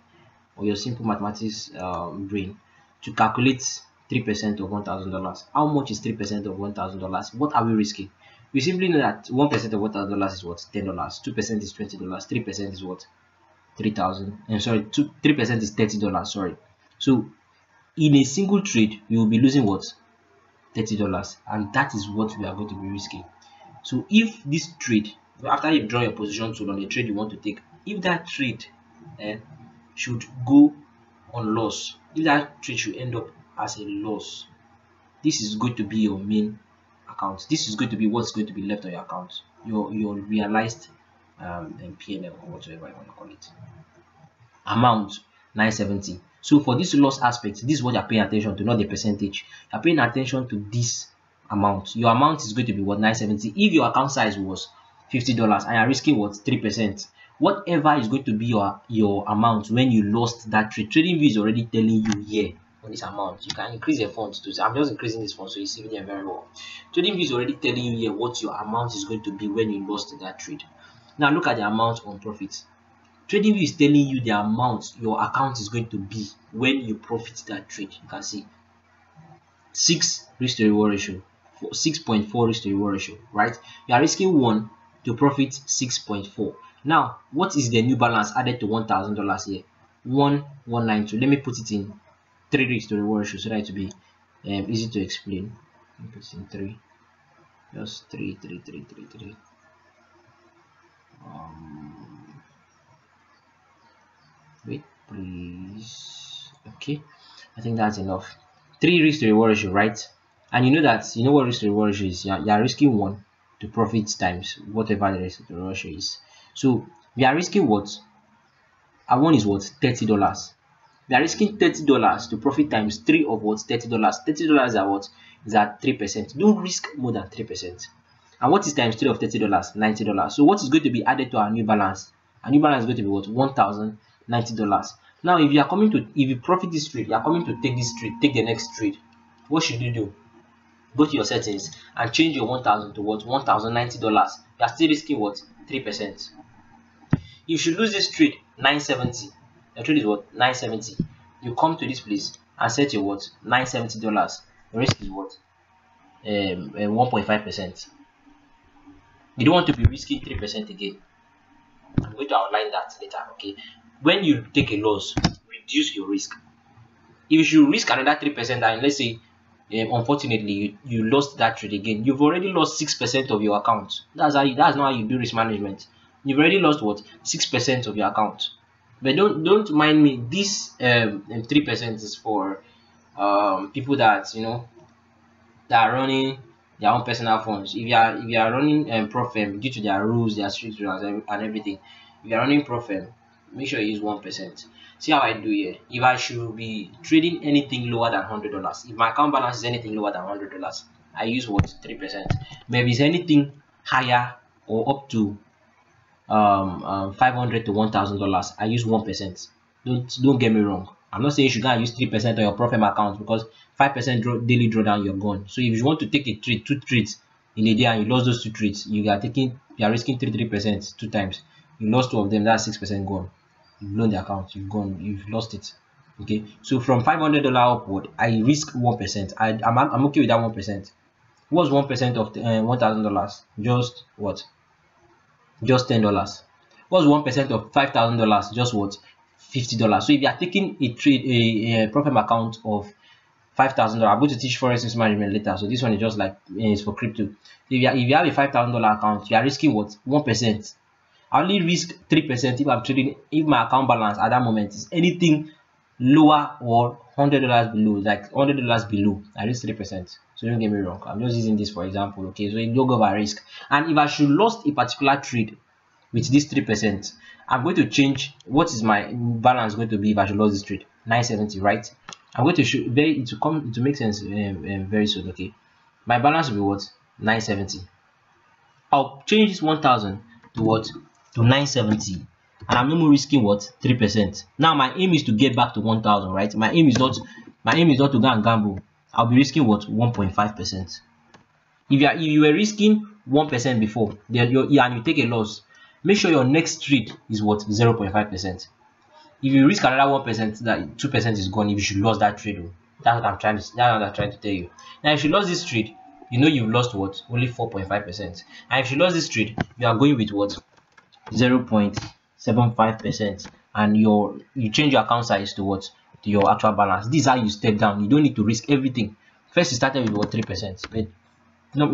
or your simple mathematics brain to calculate 3% of $1,000. How much is 3% of $1,000? What are we risking? We simply know that 1% of $1,000 is what? $10. 2% is $20. 3% is what? 3,000. And sorry, 3% is $30. Sorry. So in a single trade, you will be losing what? $30, and that is what we are going to be risking. So if this trade, after you draw your position tool on the trade you want to take, if that trade should go on loss, if that trade should end up as a loss, this is going to be your main account. This is going to be what's going to be left on your account, your realized PNL or whatever you want to call it. Amount 970. So for this loss aspect, this is what you're paying attention to, not the percentage. You're paying attention to this amount. Your amount is going to be what? 970. If your account size was $50 and you're risking what? 3%, whatever is going to be your amount when you lost that trade. TradingView is already telling you here on this amount. You can increase the font to, I'm just increasing this font so you see it very well. TradingView is already telling you here what your amount is going to be when you lost that trade. Now look at the amount on profit. TradingView is telling you the amount your account is going to be when you profit that trade. You can see 6 risk to reward ratio, 6.4 risk to reward ratio, right? You are risking 1 to profit 6.4. Now what is the new balance added to $1,000 here? 1192. Let me put it in 3 risk to reward ratio so that it will be easy to explain. Let me put it in 3, just 3. Wait please. Okay, I think that's enough. 3 risk to reward ratio, right? And you know what risk to reward ratio is. You are risking 1 to profit times whatever the risk to reward ratio is. So we are risking what? Our 1 is what? $30. We are risking $30 to profit times 3 of what? $30. $30 are what? Is at 3%. Don't risk more than 3%. And what is times 3 of $30? $90. So what is going to be added to our new balance? Our new balance is going to be what? $1,090. Now if you profit this trade, you are coming to take this trade, take the next trade, what should you do? Go to your settings and change your 1,000 to what? $1,090. You are still risking what? 3%. You should lose this trade 970. The trade is what? 970. You come to this place and set your what? $970. The risk is what? 1.5%. You don't want to be risking 3% again. I'm going to outline that later. Okay, when you take a loss, reduce your risk. If you should risk another 3%, and let's say unfortunately you lost that trade again, you've already lost 6% of your account. That's not how you do risk management. You've already lost what? 6% of your account. But don't mind me, this 3% is for people that that are running their own personal funds. If you are running prof due to their rules, their strict rules and everything, if you are running prof make sure you use 1%. See how I do here. If I should be trading anything lower than $100, if my account balance is anything lower than $100, I use what? 3%. But if it's anything higher or up to $500 to $1,000, I use 1%. Don't get me wrong. I'm not saying you should go and use 3% on your profit account, because 5% daily drawdown, you're gone. So if you want to take a trade, 2 trades in a day, and you lost those 2 trades, you are risking 3% 2 times. You lost 2 of them, that's 6% gone. You've blown the account, you've lost it. Okay, so from $500 upward, I risk 1%. I'm okay with that 1%. What's 1% of $1,000? Just what? Just $10. What's 1% of $5,000? Just what? $50. So if you are taking a trade, a profit account of $5,000, I'm going to teach Forex risk management later. So this one is just like it's for crypto. If you have a $5,000 account, you are risking what? 1%. I only risk 3% if I'm trading, if my account balance at that moment is anything lower or $100 below, like $100 below, I risk 3%. So don't get me wrong, I'm just using this for example. Okay, so you don't go by risk. And if I should lost a particular trade with this 3%, I'm going to change what is my balance going to be if I should lose this trade. 970, right? I'm going to show it will make sense very soon. Okay, my balance will be what? 970. I'll change this 1,000 to what? To 970, and I'm no more risking what? 3%. Now my aim is to get back to 1,000, right? My aim is not to go and gamble. I'll be risking what? 1.5%. If you were risking 1% before, and you take a loss, make sure your next trade is what? 0.5%. If you risk another 1%, that 2% is gone. If you should lose that trade, that's what I'm trying to tell you. Now if you lost this trade, you've lost what? Only 4.5%. And if you lost this trade, you are going with what? 0.75%, and you change your account size to what? To your actual balance. This is how you step down. You don't need to risk everything. First you started with what? 3%, but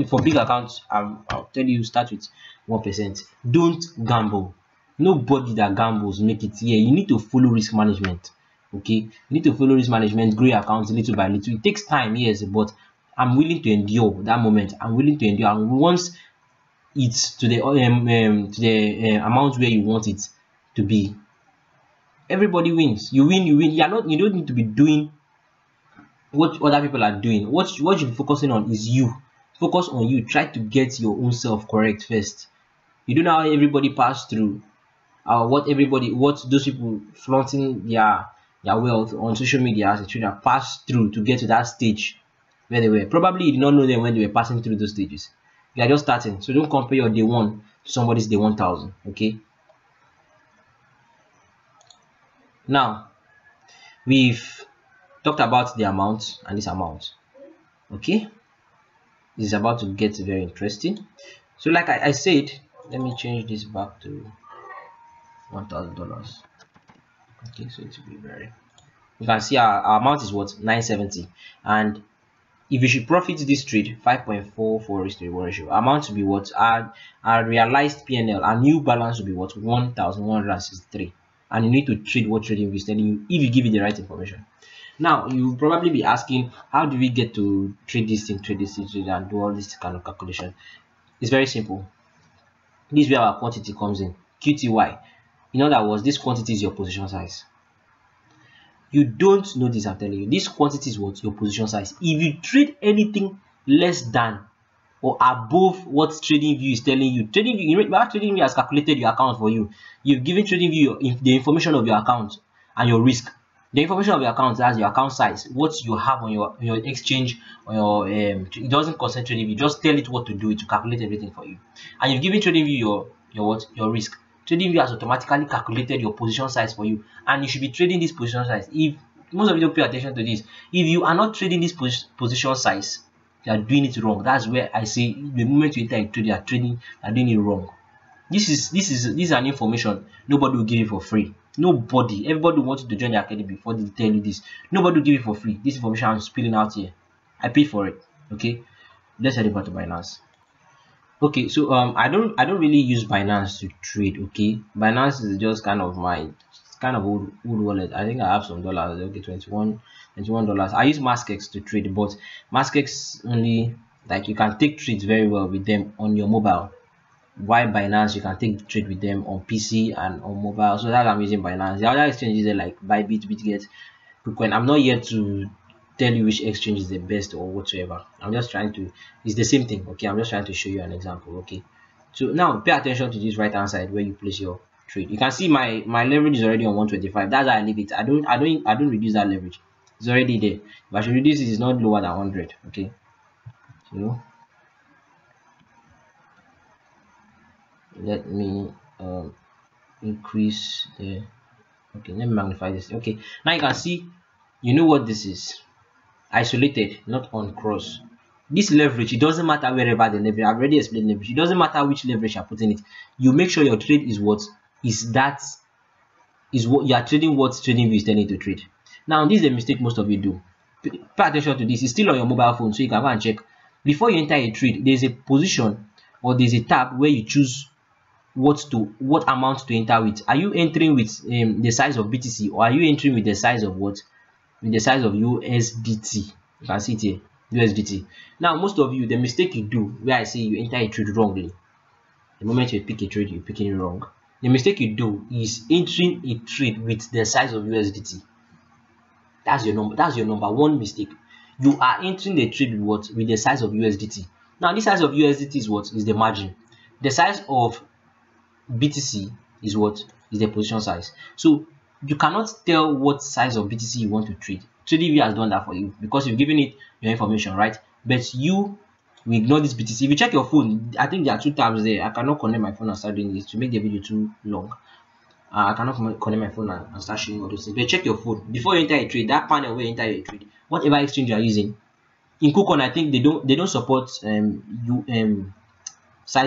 for big accounts, I'll tell you, start with 1%. Don't gamble. Nobody that gambles make it here. You need to follow risk management. Okay, you need to follow risk management, grow your accounts little by little. It takes time, yes, but I'm willing to endure that moment. I'm willing to endure, and once it's to the amount where you want it to be, everybody wins. You win. You don't need to be doing what other people are doing. What you should be focusing on is you. Focus on you. Try to get your own self correct first. You don't know how everybody passed through, what those people flaunting their wealth on social media as a trader passed through to get to that stage where they were. Probably you did not know them when they were passing through those stages. You are just starting, so don't compare your day 1 to somebody's day 1,000. Okay, now we've talked about the amount and this amount. Okay, this is about to get very interesting. So like I said, let me change this back to $1,000. Okay, so it will be very, you can see our amount is what? 970, and if you should profit this trade, 5.44:1 ratio, amount to be what? Our realized PNL, our new balance will be what? 1,163. And you need to trade what trading is telling you if you give it the right information. Now you'll probably be asking, how do we get to trade this thing, and do all this kind of calculation? It's very simple. This is where our quantity comes in. QTY. In other words, this quantity is your position size. You don't know this, I'm telling you. This quantity is what? Your position size. If you trade anything less than or above what TradingView is telling you, TradingView has calculated your account for you. You've given TradingView the information of your account and your risk. The information of your account has your account size, what you have on your exchange, on your it doesn't concern TradingView. Just tell it what to do to calculate everything for you. And you've given TradingView your risk. TradingView has automatically calculated your position size for you, and you should be trading this position size. If most of you don't pay attention to this, if you are not trading this position size, you are doing it wrong. That's where I say the moment you enter a trade, you are doing it wrong. This is an information nobody will give you for free. Nobody. Everybody wants you to join the academy before they tell you this. Nobody will give you for free. This information I'm spilling out here. I paid for it. Okay, let's head over to Binance. Okay, so I don't really use Binance to trade. Okay, Binance is just kind of my old wallet. I think I have some dollars. Okay, $21. I use MaskX to trade, but MaskX only, like, you can take trades very well with them on your mobile. Why Binance, you can take trade with them on PC and on mobile. So that I'm using Binance. The other exchanges are like Bybit, BitGet, KuCoin. I'm not here to tell you which exchange is the best or whatsoever. I'm just trying to, it's the same thing. Okay, I'm just trying to show you an example. Okay, so now pay attention to this right hand side where you place your trade. You can see my leverage is already on 125. That's how I leave it. I don't reduce that leverage. It's already there. If I should reduce it, it's not lower than 100. Okay, so let me increase the, okay, let me magnify this. Okay, now you can see, you know what this is. Isolated, not on cross. This leverage, it doesn't matter wherever the leverage, I've already explained leverage. It doesn't matter which leverage you're putting it. You make sure your trade is what you are trading, what trading view is telling you to trade. Now this is a mistake most of you do. Pay attention to this. It's still on your mobile phone, so you can go and check. Before you enter a trade, there's a position or there's a tab where you choose what amount to enter with. Are you entering with the size of BTC, or are you entering with the size of what? With the size of USDT. You can see it here, USDT. Now most of you, the mistake you do, where I say you enter a trade wrongly, the moment you pick a trade, you're picking it wrong. The mistake you do is entering a trade with the size of USDT. That's your number one mistake. You are entering the trade with what? With the size of USDT. Now this size of USDT is what? Is the margin. The size of BTC is what? Is the position size. So you cannot tell what size of BTC you want to trade. TradingView has done that for you because you've given it your information, right? But you will ignore this BTC. If you check your phone, I think there are two tabs there. I cannot connect my phone and start doing this to make the video too long. I cannot connect my phone and start showing all those things. But check your phone before you enter a trade. That panel where you enter your trade, whatever exchange you are using. In KuCoin, I think they don't support size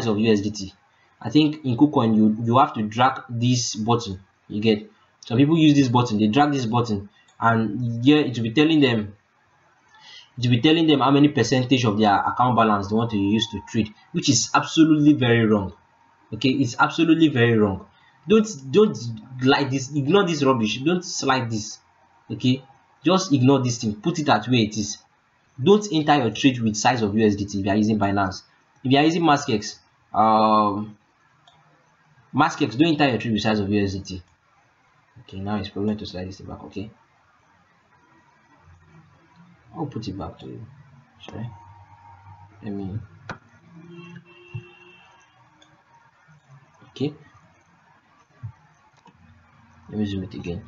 of USDT. I think in KuCoin you have to drag this button. You get, some people use this button, they drag this button, and here it will be telling them how many percentage of their account balance they want to use to trade, which is absolutely very wrong. Okay, it's absolutely very wrong. Don't like this, ignore this rubbish, don't slide this. Okay, just ignore this thing, put it at where it is. Don't enter your trade with size of USDT if you are using Binance. If you are using MaskX, don't enter your trade with size of USDT. Okay, now it's probably to slide this back. Okay, I'll put it back to you. Sorry, let me. Okay, let me zoom it again.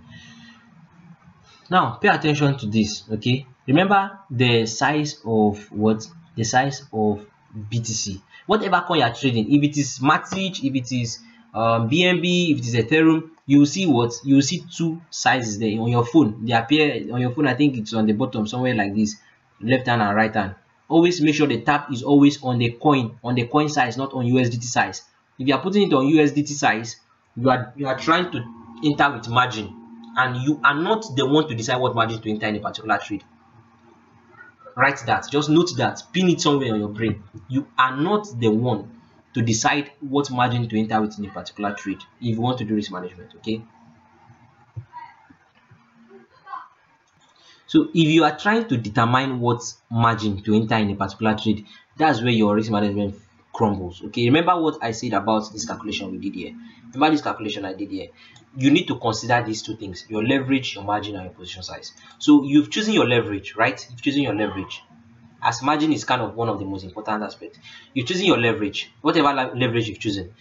Now pay attention to this. Okay, remember the size of what? The size of BTC. Whatever coin you are trading, if it is Matic, if it is BNB, if it is Ethereum, you will see what? You will see two sizes there on your phone. They appear on your phone. I think it's on the bottom somewhere like this, left hand and right hand. Always make sure the tab is always on the coin size, not on USDT size. If you are putting it on USDT size, you are trying to enter with margin, and you are not the one to decide what margin to enter in a particular trade. Write that, just note that, pin it somewhere on your brain. You are not the one to decide what margin to enter with in a particular trade if you want to do risk management. Okay, so if you are trying to determine what margin to enter in a particular trade, that's where your risk management crumbles. Okay, remember what I said about this calculation we did here. Remember this calculation I did here. You need to consider these two things: your leverage, your margin, and your position size. So you've chosen your leverage, right? You've chosen your leverage, as margin is kind of one of the most important aspects. You're choosing your leverage, whatever leverage you've chosen.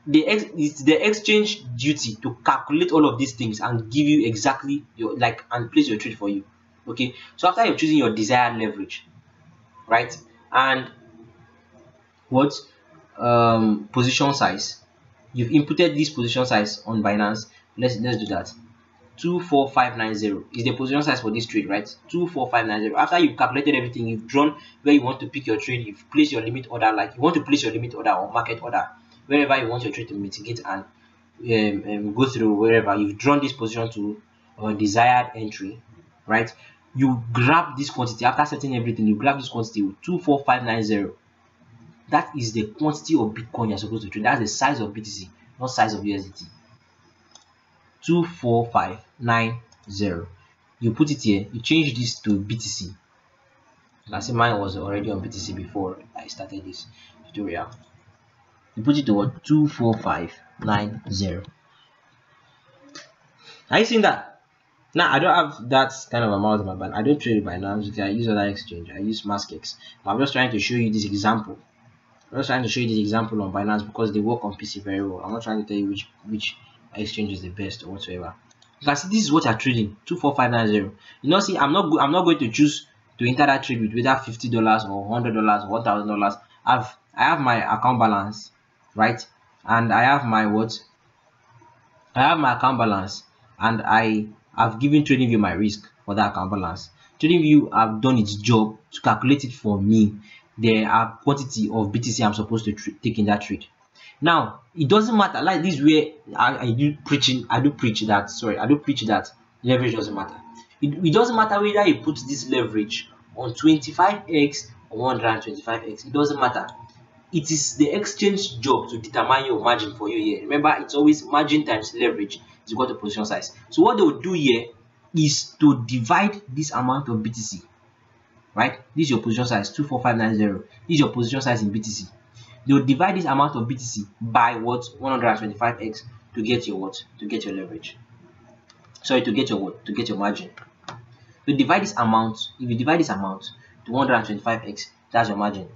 It's the exchange duty to calculate all of these things and give you exactly your and place your trade for you. Okay, so after you're choosing your desired leverage, right, and what position size, you've inputted this position size on Binance. Let's do that. 24590 is the position size for this trade, right? 24590. After you've calculated everything, you've drawn where you want to pick your trade, you've placed your limit order, like you want to place your limit order or market order wherever you want your trade to mitigate and go through. Wherever you've drawn this position to desired entry, right? you grab this quantity after setting everything. You grab this quantity with 24590. That is the quantity of Bitcoin you're supposed to trade. That's the size of BTC, not size of USDT. 24590. You put it here. You change this to BTC. You can see mine was already on BTC before I started this tutorial. You put it to what? 24590. Are you seeing that? Now I don't have that kind of amount in my bank. I don't trade it by now. I use other exchange. I use SCH. I'm just trying to show you this example. I'm just trying to show you this example on Binance because they work on PC very well. I'm not trying to tell you which exchange is the best or whatsoever. You can see this is what you're trading, 24590. You know, see, I'm not going to choose to enter that trade with whether $50 or $100 or $1,000. I have my account balance, right? And I have my what? I have my account balance, and I have given TradingView my risk for that account balance. TradingView have done its job to calculate it for me. There are quantity of BTC I'm supposed to take in that trade. Now it doesn't matter. Like this, where I do preach that leverage doesn't matter. It doesn't matter whether you put this leverage on 25x or 125x. It doesn't matter. It is the exchange job to determine your margin for you here. Remember, it's always margin times leverage is equal to position size. So what they will do here is to divide this amount of BTC, right? This is your position size, 24590. This is your position size in BTC. They will divide this amount of BTC by what? 125x to get your what? To get your leverage. Sorry, to get your what? To get your margin. You divide this amount. If you divide this amount to 125x, that's your margin.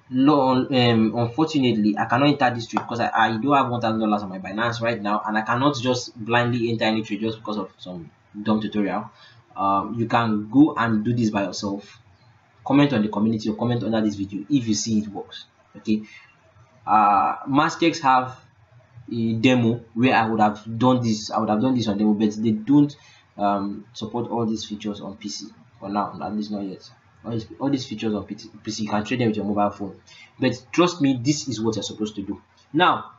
No, unfortunately, I cannot enter this trade because I do have $1,000 on my Binance right now, and I cannot just blindly enter any trade just because of some dumb tutorial. You can go and do this by yourself. Comment on the community or comment under this video if you see it works. Okay. SCH have a demo where I would have done this. I would have done this on demo, but they don't support all these features on PC for now. At least not yet. All these features on PC, you can trade them with your mobile phone. But trust me, this is what you're supposed to do. Now,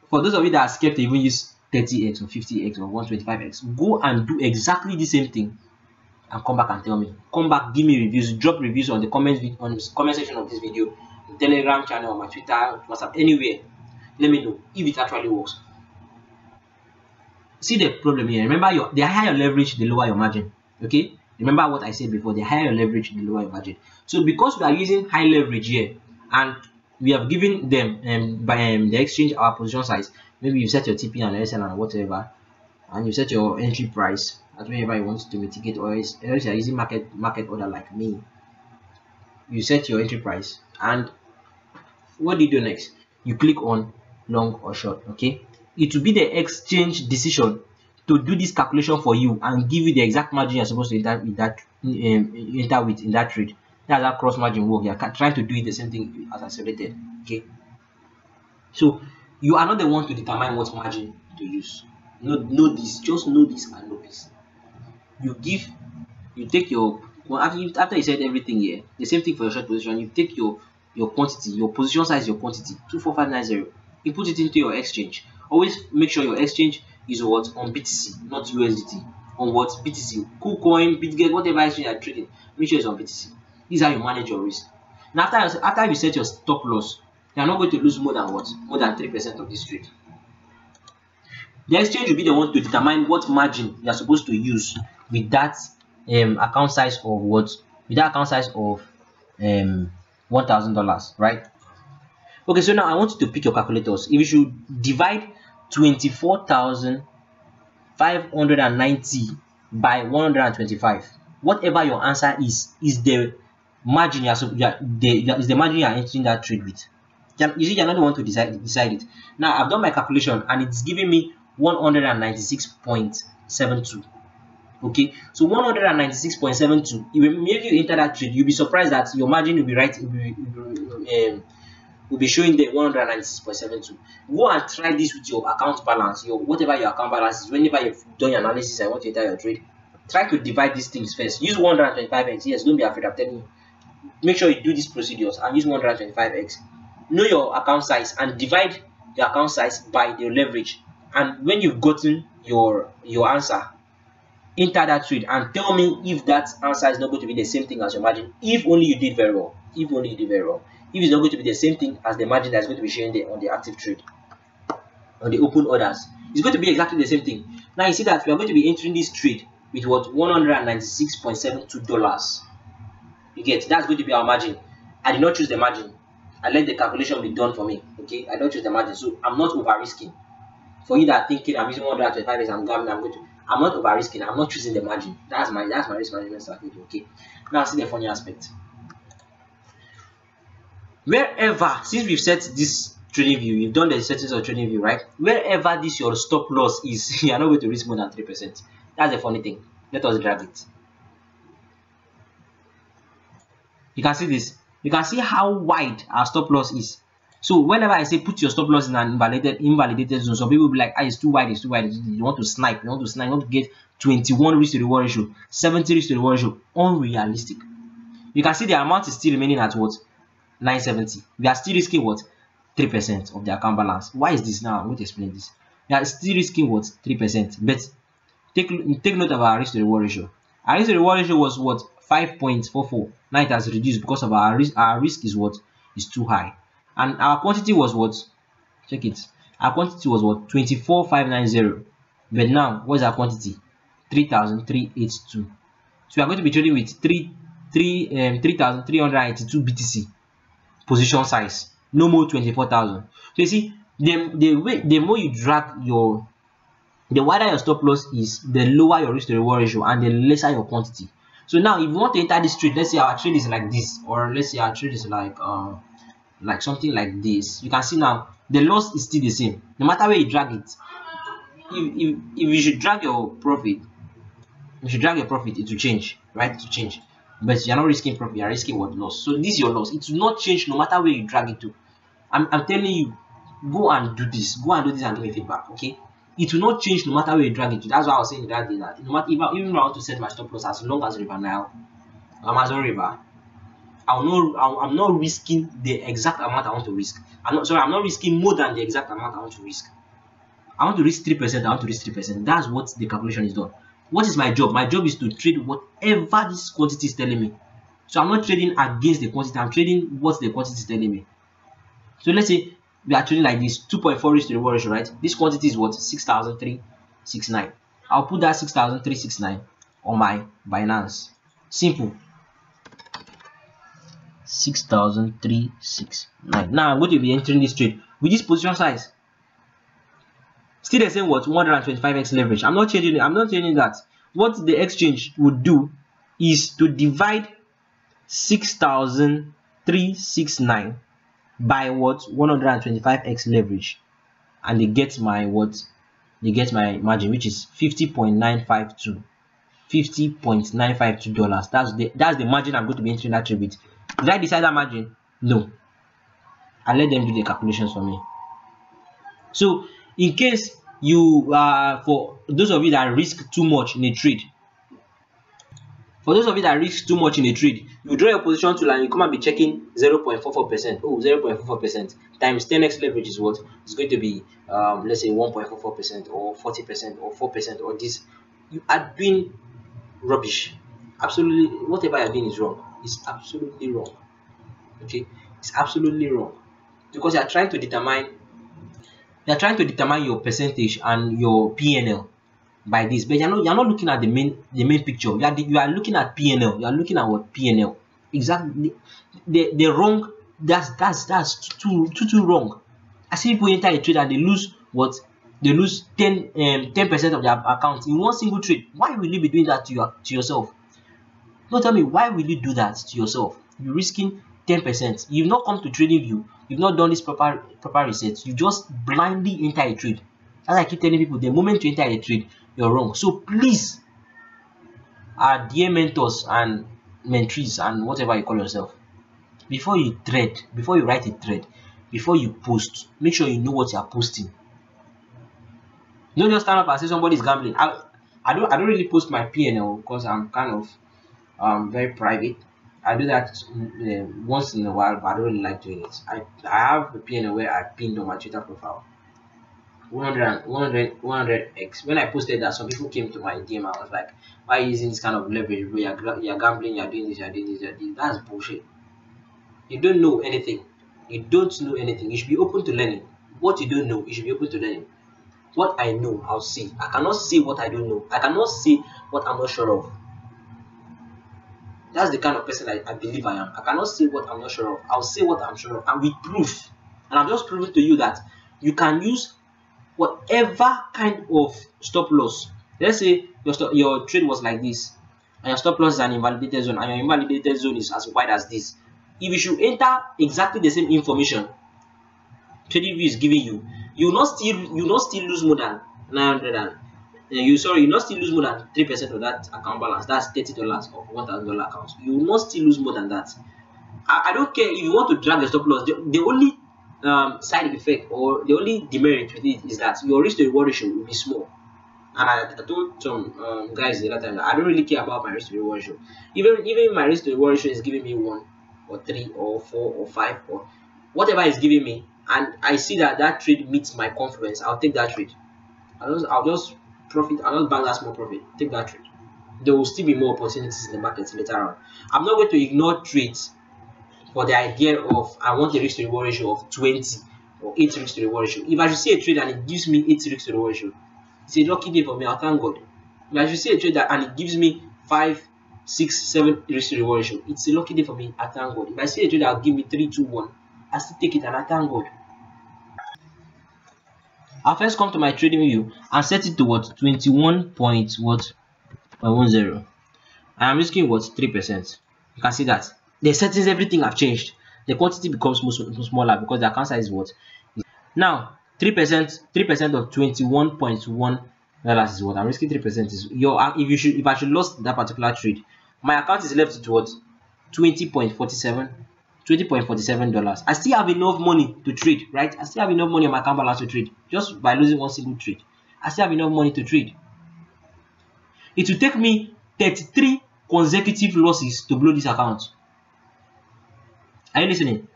for those of you that are scared to even use 30x or 50x or 125x, go and do exactly the same thing and come back and tell me. Come back, give me reviews, drop reviews on the comment section of this video, Telegram channel, my Twitter, WhatsApp, anywhere. Let me know if it actually works. See the problem here. Remember, the higher your leverage, the lower your margin. Okay. Remember what I said before, the higher your leverage, the lower your margin. So because we are using high leverage here, and we have given them the exchange our position size, maybe you set your TP and SL and whatever, and you set your entry price at wherever you want to mitigate, or else you are using market order like me. You set your entry price, and what do you do next? You click on long or short. Okay, it will be the exchange decision to do this calculation for you and give you the exact margin you're supposed to enter with in that trade. That's how cross margin work. You're trying to do it the same thing as isolated. Okay, so you are not the one to determine what margin to use. Know this, just know this and know this. You take your, after you said everything here, the same thing for your short position. You take your quantity, your position size, your quantity 24590. You put it into your exchange. Always make sure your exchange is what? On BTC, not USDT. On what? BTC, KuCoin, BitGet, whatever exchange you are trading, make sure it's on BTC. This is how you manage your risk. Now after you set your stop loss, you are not going to lose more than what? More than 3% of this trade. The exchange will be the one to determine what margin you are supposed to use with that account size of what? With that account size of $1,000, right? Okay, so now I want you to pick your calculators. If you should divide 24,590 by 125, whatever your answer is the margin is the margin you are entering that trade with. You see, you're not the one to decide it. Now I've done my calculation and it's giving me 196.72. Okay, so 196.72. If you enter that trade, you'll be surprised that your margin will be right. Will be showing the 196.72. Go and try this with your account balance, whatever your account balance is. Whenever you've done your analysis and want to enter your trade, try to divide these things first. Use 125x. Yes, don't be afraid. I'm telling you. Make sure you do these procedures and use 125x. Know your account size and divide your account size by the leverage. And when you've gotten your answer, enter that trade and tell me if that answer is not going to be the same thing as your margin. If only you did very well. If only you did very well. If it's not going to be the same thing as the margin that's going to be showing there on the active trade, on the open orders, it's going to be exactly the same thing. Now you see that we are going to be entering this trade with what, $196.72. You get, that's going to be our margin. I did not choose the margin. I let the calculation be done for me. Okay, I don't choose the margin, so I'm not over risking. For you that are thinking I'm using 125 days, I'm gambling, I'm not over risking. I'm not choosing the margin. That's my risk management strategy. Okay. Now see the funny aspect. Wherever, since we've set this trading view, you've done the settings of trading view, right? Wherever this your stop loss is, you are not going to risk more than 3%. That's the funny thing. Let us drag it. You can see this. You can see how wide our stop loss is. So whenever I say put your stop loss in an invalidated zone, some people will be like, ah, it's too wide, it's too wide. You want to snipe, you want to get 21 risk to reward ratio, 70 risk to reward ratio. Unrealistic. You can see the amount is still remaining at what? 970. We are still risking what? 3% of the account balance. Why is this now? I'm going to explain this. We are still risking what? 3%. But take note of our risk to reward ratio. Our risk to reward ratio was what? 5.44. Now it has reduced because of our risk is what? Is too high. And our quantity was what? Check it. Our quantity was what? 24,590. But now, what is our quantity? 3,382. So we are going to be trading with 3,382 BTC position size. No more 24,000. So you see, the more you drag the wider your stop loss is, the lower your risk to reward ratio and the lesser your quantity. So now, if you want to enter this trade, let's say our trade is like this, or let's say our trade is like something like this, you can see now the loss is still the same no matter where you drag it. If you should drag your profit, it will change, right? It will change, but you're not risking profit, you're risking what? Loss. So this is your loss. It will not change no matter where you drag it to. I'm telling you, go and do this and give me feedback. Okay, it will not change no matter where you drag it to. That's why I was saying that day that no matter, even if I want to set my stop loss as long as River Nile, Amazon River, I'm not risking the exact amount I want to risk. I'm not risking more than the exact amount I want to risk. I want to risk 3%, I want to risk 3%. That's what the calculation is done. What is my job? My job is to trade whatever this quantity is telling me. So I'm not trading against the quantity, I'm trading what the quantity is telling me. So let's say we are trading like this, 2.4 risk to reward ratio, right? This quantity is what? 6,369. I'll put that 6,369 on my Binance. Simple. 6,369. Now I'm going to be entering this trade with this position size. Still the same what? 125x leverage. I'm not changing it. I'm not changing that. What the exchange would do is to divide 6,369 by what? 125x leverage, and they get my what? They get my margin, which is 50.952. $50.952. That's the margin I'm going to be entering that trade with. Did I decide that margin? No. I let them do the calculations for me. So in case you for those of you that risk too much in a trade, you draw your position tool and you come and be checking 0.44%. Oh, 0.44% times 10x leverage is what? It's going to be let's say 1.44% or 40% or 4% or this. You are doing rubbish. Absolutely, whatever you're doing is wrong. It's absolutely wrong. Okay, it's absolutely wrong, because you are trying to determine your percentage and your PNL by this, but you're not looking at the main picture. You are looking at PNL. You are looking at what? PNL. Exactly. The wrong. That's too wrong. I see people enter a trade and they lose what? They lose 10% of their account in one single trade. Why will you be doing that to yourself? Don't tell me, why will you do that to yourself? You're risking 10%. You've not come to trading view. You've not done this proper research. You just blindly enter a trade. As I keep telling people, the moment you enter a trade, you're wrong. So please, our dear mentors and mentees and whatever you call yourself, before you write a thread, before you post, make sure you know what you are posting. Don't just stand up and say somebody is gambling. I don't really post my PNL because I'm kind of very private. I do that once in a while, but I don't really like doing it. I have a PNL where I pinned on my Twitter profile. 100x. When I posted that, some people came to my DM. I was like, why are you using this kind of leverage, bro? You're gambling, you're doing this, you're doing this, you're doing this. That's bullshit. You don't know anything. You don't know anything. You should be open to learning. What you don't know, you should be open to learning. What I know, I'll see. I cannot say what I don't know. I cannot say what I'm not sure of. That's the kind of person I believe I am. I cannot say what I'm not sure of. I'll say what I'm sure of, and with proof. And I'm just proving to you that you can use whatever kind of stop loss. Let's say your trade was like this, and your stop loss is an invalidated zone, and your invalidated zone is as wide as this. If you should enter exactly the same information TradingView is giving you, you will not still lose more than 900 and you not still lose more than 3% of that account balance. That's $30 of $1,000 account. You will not still lose more than that. I don't care if you want to drag the stop loss. The only side effect or the only demerit with it is that your risk to reward ratio will be small. And I told some guys the other time that I don't really care about my risk to reward ratio. Even my risk to reward ratio is giving me 1 or 3 or 4 or 5 or whatever is giving me, and I see that trade meets my confidence, I'll take that trade. I'll just profit. I'll just bank that small profit. Take that trade. There will still be more opportunities in the market later on. I'm not going to ignore trades for the idea of I want a risk to reward ratio of 20 or 8 risk to reward ratio. If I should see a trade and it gives me 8 risk to reward ratio, it's a lucky day for me. I'll thank God. If I should see a trade and it gives me 5, 6, 7 risk to reward ratio, it's a lucky day for me. I thank God. If I see a trade that will give me 3, 2, 1, I still take it and I thank God. I'll first come to my trading view and set it to what 21.10. I'm risking what 3%. You can see that the settings, everything have changed. The quantity becomes smaller because the account size is what now 3% of $21.1 is what I'm risking. 3% is if I should lose that particular trade, my account is left to what $20.47. I still have enough money to trade, right? I still have enough money on my account balance to trade. Just by losing one single trade, I still have enough money to trade. It will take me 33 consecutive losses to blow this account. Are you listening?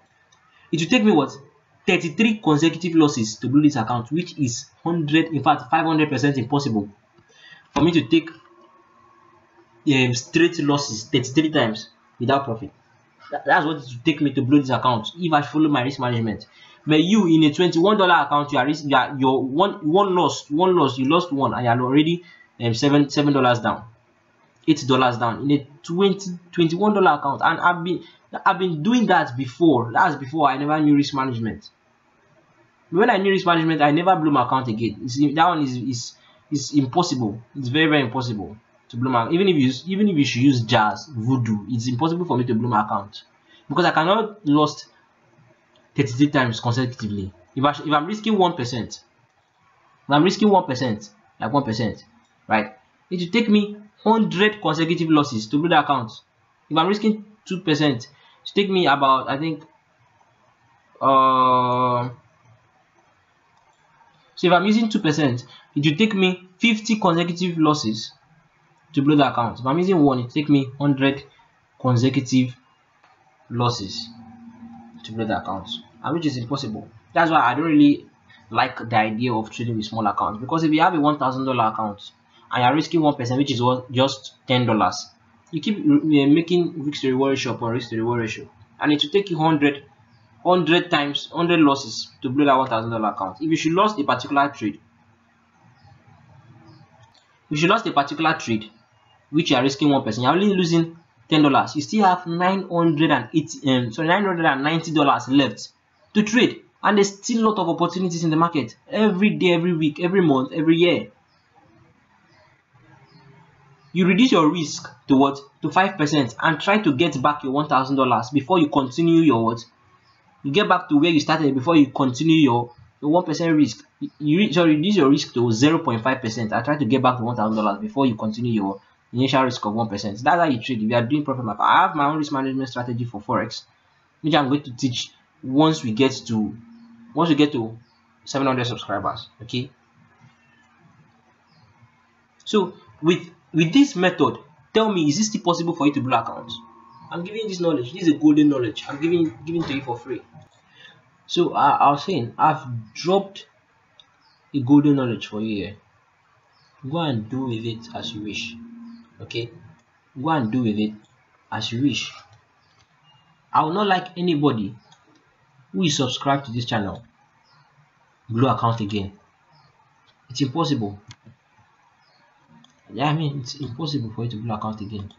It will take me what 33 consecutive losses to blow this account, which is 500% impossible for me to take straight losses 33 times without profit. That's what it will take me to blow this account if I follow my risk management. But you in a $21 account, you're one loss, you lost one, and you're already $7 down, $8 down in a $21 account. And I've been doing that before. That's before I never knew risk management. When I knew risk management, I never blew my account again. That one is impossible. It's very, very impossible to blow my, even if you should use jazz voodoo, it's impossible for me to blow my account because I cannot lost 33 times consecutively. If I'm risking 1%, if I'm risking 1%, like 1%, right, it will take me 100 consecutive losses to blow the account. If I'm risking 2%, it will take me about, I think, so if I'm using 2%, it will take me 50 consecutive losses to blow the account. If I'm using 1, it will take me 100 consecutive losses to blow the account, and which is impossible. That's why I don't really like the idea of trading with small accounts, because if you have a $1,000 account and you're risking 1%, which is just $10, you keep making risk to reward ratio upon risk to reward ratio, and it will take you 100 losses to blow that $1,000 account. If you should lose a particular trade, which you are risking 1%, you're only losing $10. You still have $990 left to trade, and there's still a lot of opportunities in the market every day, every week, every month, every year. You reduce your risk to what? To 5% and try to get back your $1,000 before you continue your what? You get back to where you started before you continue your 1% risk. You reduce your risk to 0.5% and try to get back to $1,000 before you continue your initial risk of 1%. That's how you trade if you are doing profit market. I have my own risk management strategy for Forex, which I'm going to teach once we get to 700 subscribers. Okay. So with this method, tell me, is this still possible for you to blow accounts? I'm giving this knowledge. This is a golden knowledge. I'm giving to you for free. So I was saying I've dropped a golden knowledge for you here. Go and do with it as you wish. Okay, go and do with it as you wish. I will not like anybody who is subscribed to this channel blow account again. It's impossible. Yeah, I mean, it's impossible for you to blow account again.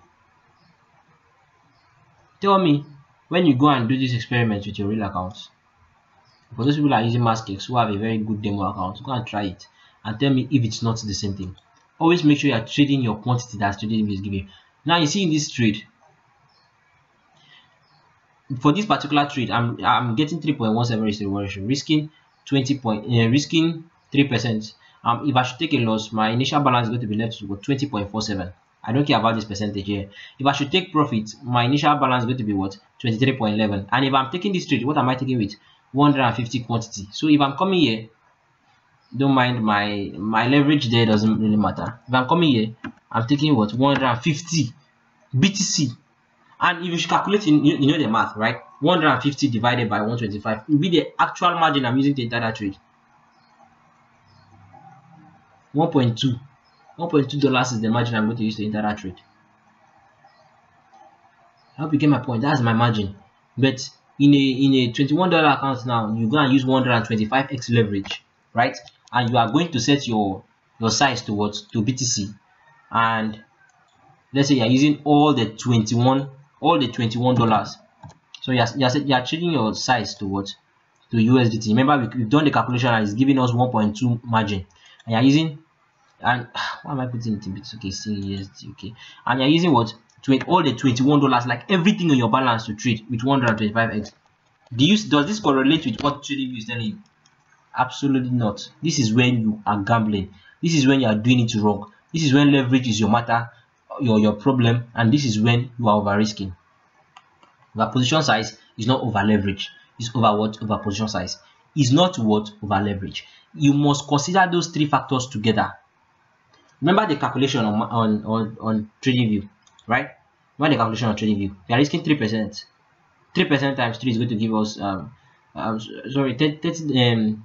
Tell me when you go and do this experiment with your real accounts. For those people that are using mass cakes who have a very good demo account, go and try it and tell me if it's not the same thing. Always make sure you are trading your quantity that trading is giving. Now you see in this trade, for this particular trade, I'm getting 3.17 ratio, risking 3%. If I should take a loss, my initial balance is going to be left to 20.47. I don't care about this percentage here. If I should take profit, my initial balance is going to be what? 23.11. And if I'm taking this trade, what am I taking with? 150 quantity. So if I'm coming here, don't mind my leverage there, doesn't really matter. If I'm coming here, I'm taking what? 150 BTC. And if you should calculate, you know the math, right? 150 divided by 125 will be the actual margin I'm using to enter that trade. 1.2 dollars is the margin I'm going to use to enter that trade. I hope you get my point. That's my margin. But in a $21 account now, you go and use 125x leverage, right? And you are going to set your size to what? To BTC. And let's say you are using all the $21. So you are changing your size to what? To USDT. Remember, we've done the calculation and it's giving us 1.2 margin. And you are using, and why am I putting it in bits? Okay, USD. Okay, and you're using what? All the $21, like everything on your balance to trade with 125x. Does this correlate with what TradingView is telling you? Absolutely not. This is when you are gambling. This is when you are doing it wrong. This is when leverage is your matter, your problem, and this is when you are over risking. Over position size is not over leverage. It's over what? Over position size. Is not what? Over leverage. You must consider those three factors together. Remember the calculation on TradingView, right? Remember the calculation on TradingView. We are risking 3%. 3% times 3 is going to give us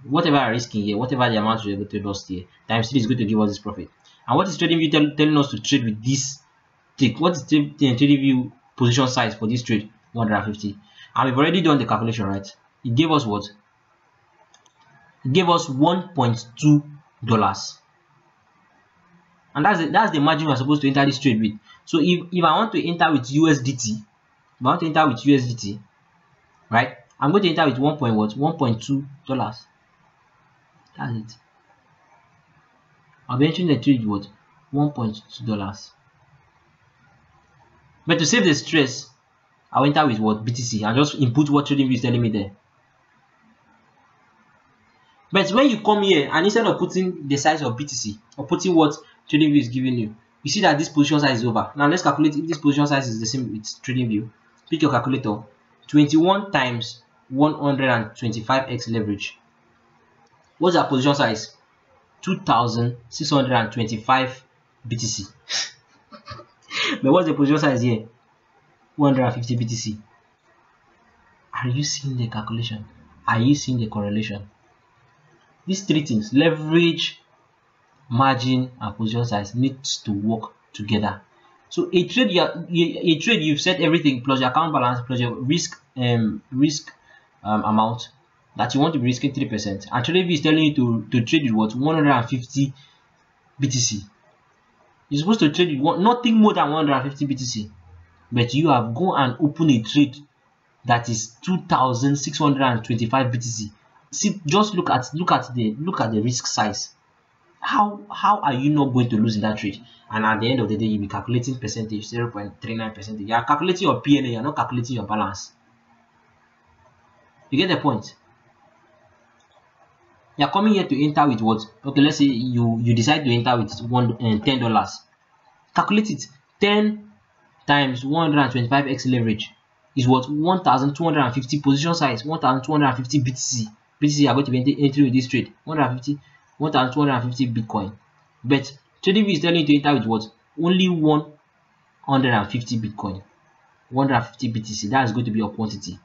whatever I'm risking here, whatever the amount we're going to lost here, times 3 is going to give us this profit. And what is TradingView telling us to trade with this tick? What is TradingView position size for this trade? 150. And we've already done the calculation, right? It gave us what? It gave us $1.2. And that's the margin we're supposed to enter this trade with. So if I want to enter with USDT, right, I'm going to enter with $1.2. That's it. I'll be entering the trade with $1.2. But to save the stress, I'll enter with what? BTC, and just input what TradingView is telling me there. But when you come here and instead of putting the size of BTC or putting what TradingView is giving you, you see that this position size is over. Now let's calculate if this position size is the same with TradingView. Pick your calculator. 21 times 125x leverage. What's our position size? 2,625 BTC. But what's the position size here? 150 BTC. Are you seeing the calculation? Are you seeing the correlation? These three things, leverage, margin, and position size, needs to work together. So a trade you've set everything plus your account balance plus your risk amount that you want to be risking 3%. And TradingView is telling you to trade with what? 150 BTC. You're supposed to trade with nothing more than 150 BTC, but you have gone and opened a trade that is 2,625 BTC. See, just look at the risk size. How are you not going to lose in that trade? And at the end of the day, you'll be calculating percentage, 0.39%. You are calculating your P&L, you're not calculating your balance. You get the point? You're coming here to enter with what? Okay, let's say you decide to enter with $10. Calculate it. 10 times 125x leverage is what? 1,250 position size, 1,250 BTC. BTC are going to be entering with this trade. 1,250 Bitcoin. But TradingView is telling you to enter with what? Only 150 Bitcoin. 150 BTC. That's going to be your quantity.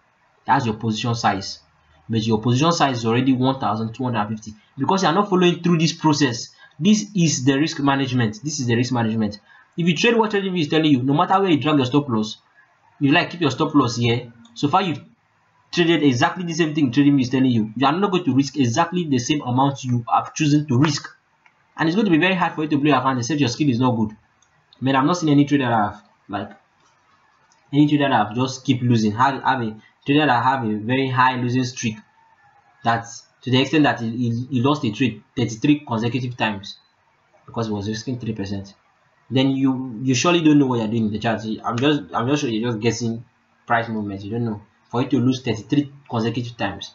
That's your position size. but your position size is already 1,250 because you are not following through this process. This is the risk management. This is the risk management. If you trade what TradingView is telling you, no matter where you drag your stop loss, you like keep your stop loss here. So far you've traded exactly the same thing TradingView is telling you. You are not going to risk exactly the same amount you have chosen to risk, and it's going to be very hard for you to blow your account except your skill is not good. I mean, I've not seen any trader that have just keep losing. Have a trader that have a very high losing streak, that's to the extent that he lost a trade 33 consecutive times because he was risking 3%. Then you surely don't know what you're doing in the chart. I'm just sure you're just guessing price movements. You don't know. For you to lose 33 consecutive times,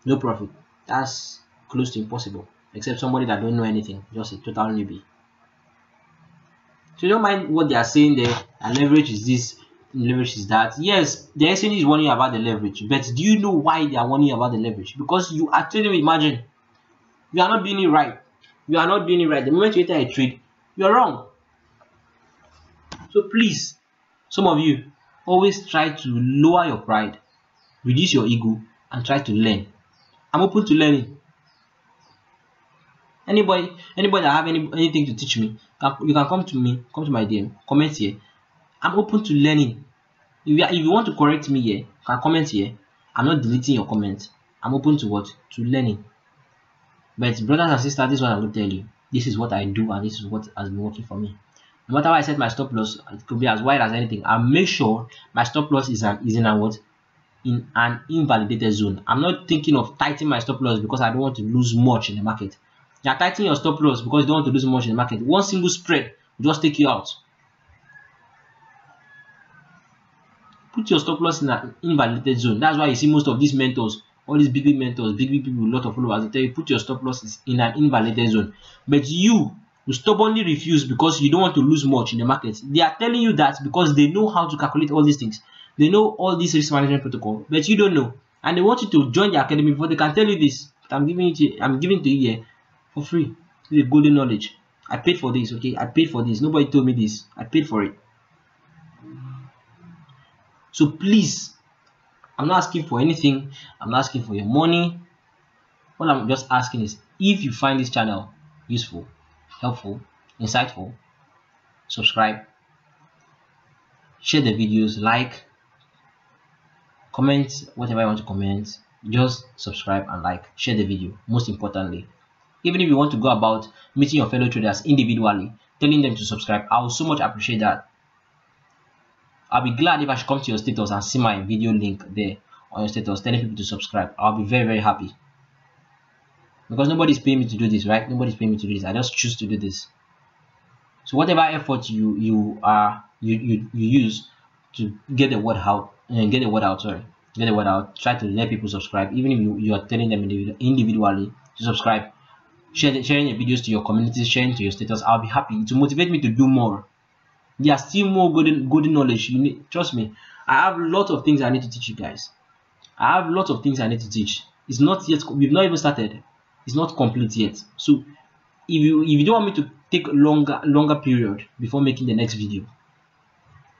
no profit, that's close to impossible. Except somebody that don't know anything, just a total newbie. So you don't mind what they are saying there, and leverage is this, leverage is that. Yes, the exchange is warning you about the leverage, but do you know why they are warning you about the leverage? Because you are trading with margin. You are not doing it right. You are not doing it right. The moment you enter a trade, you are wrong. So please, some of you, always try to lower your pride, reduce your ego, and try to learn. I'm open to learning. Anybody that have anything to teach me, you can come to me, come to my DM, comment here. I'm open to learning. If you want to correct me here, you can comment here. I'm not deleting your comment. I'm open to what? To learning. But brothers and sisters, this is what I'm going to tell you. This is what I do, and this is what has been working for me. No matter how I set my stop loss, it could be as wide as anything. I make sure my stop loss is in an invalidated zone. I'm not thinking of tightening my stop loss because I don't want to lose much in the market. You are tightening your stop loss because you don't want to lose much in the market. One single spread will just take you out. Put your stop loss in an invalidated zone. That's why you see most of these mentors, all these big mentors, big people with a lot of followers, they tell you put your stop loss in an invalidated zone. But you stubbornly refuse because you don't want to lose much in the market. They are telling you that because they know how to calculate all these things. They know all these risk management protocol, but you don't know. And they want you to join the academy before they can tell you this. But I'm giving it to you here for free. This is golden knowledge. I paid for this, okay? I paid for this. Nobody told me this. I paid for it. So please, I'm not asking for anything. I'm not asking for your money. What I'm just asking is, if you find this channel useful, helpful, insightful, subscribe, share the videos, like, comment whatever you want to comment. Just subscribe and like, share the video. Most importantly, even if you want to go about meeting your fellow traders individually, telling them to subscribe, I would so much appreciate that. I'll be glad if I should come to your status and see my video link there on your status telling people to subscribe. I'll be very, very happy. Because nobody's paying me to do this, right? Nobody's paying me to do this. I just choose to do this. So whatever effort you use to get the word out, try to let people subscribe. Even if you are telling them individually to subscribe, sharing your videos to your communities, sharing to your status, I'll be happy. To motivate me to do more. There are still more golden knowledge. You need, trust me. I have lots of things I need to teach you guys. I have lots of things I need to teach. It's not yet. We've not even started. It's not complete yet. So if you don't want me to take longer period before making the next video,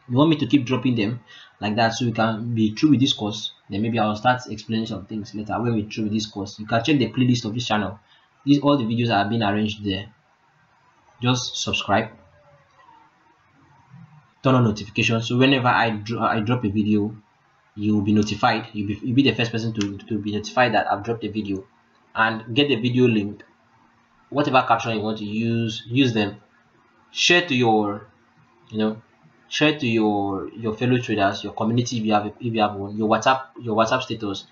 you want me to keep dropping them like that so we can be through with this course, then maybe I'll start explaining some things later when we're through with this course. You can check the playlist of this channel. All the videos are being arranged there. Just subscribe, turn on notifications, so whenever I drop a video, you'll be notified. You'll be the first person to be notified that I've dropped a video. And get the video link, whatever caption you want to use them. Share to your share to your fellow traders, your community if you have one, your WhatsApp status,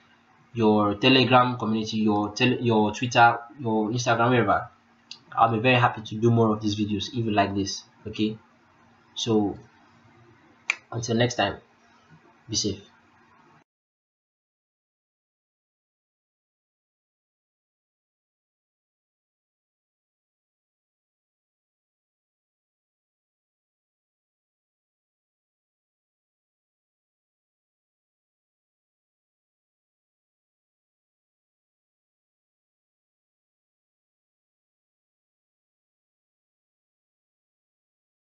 your Telegram community, your Twitter, your Instagram, wherever. I'll be very happy to do more of these videos if you like this. Okay, so until next time, be safe.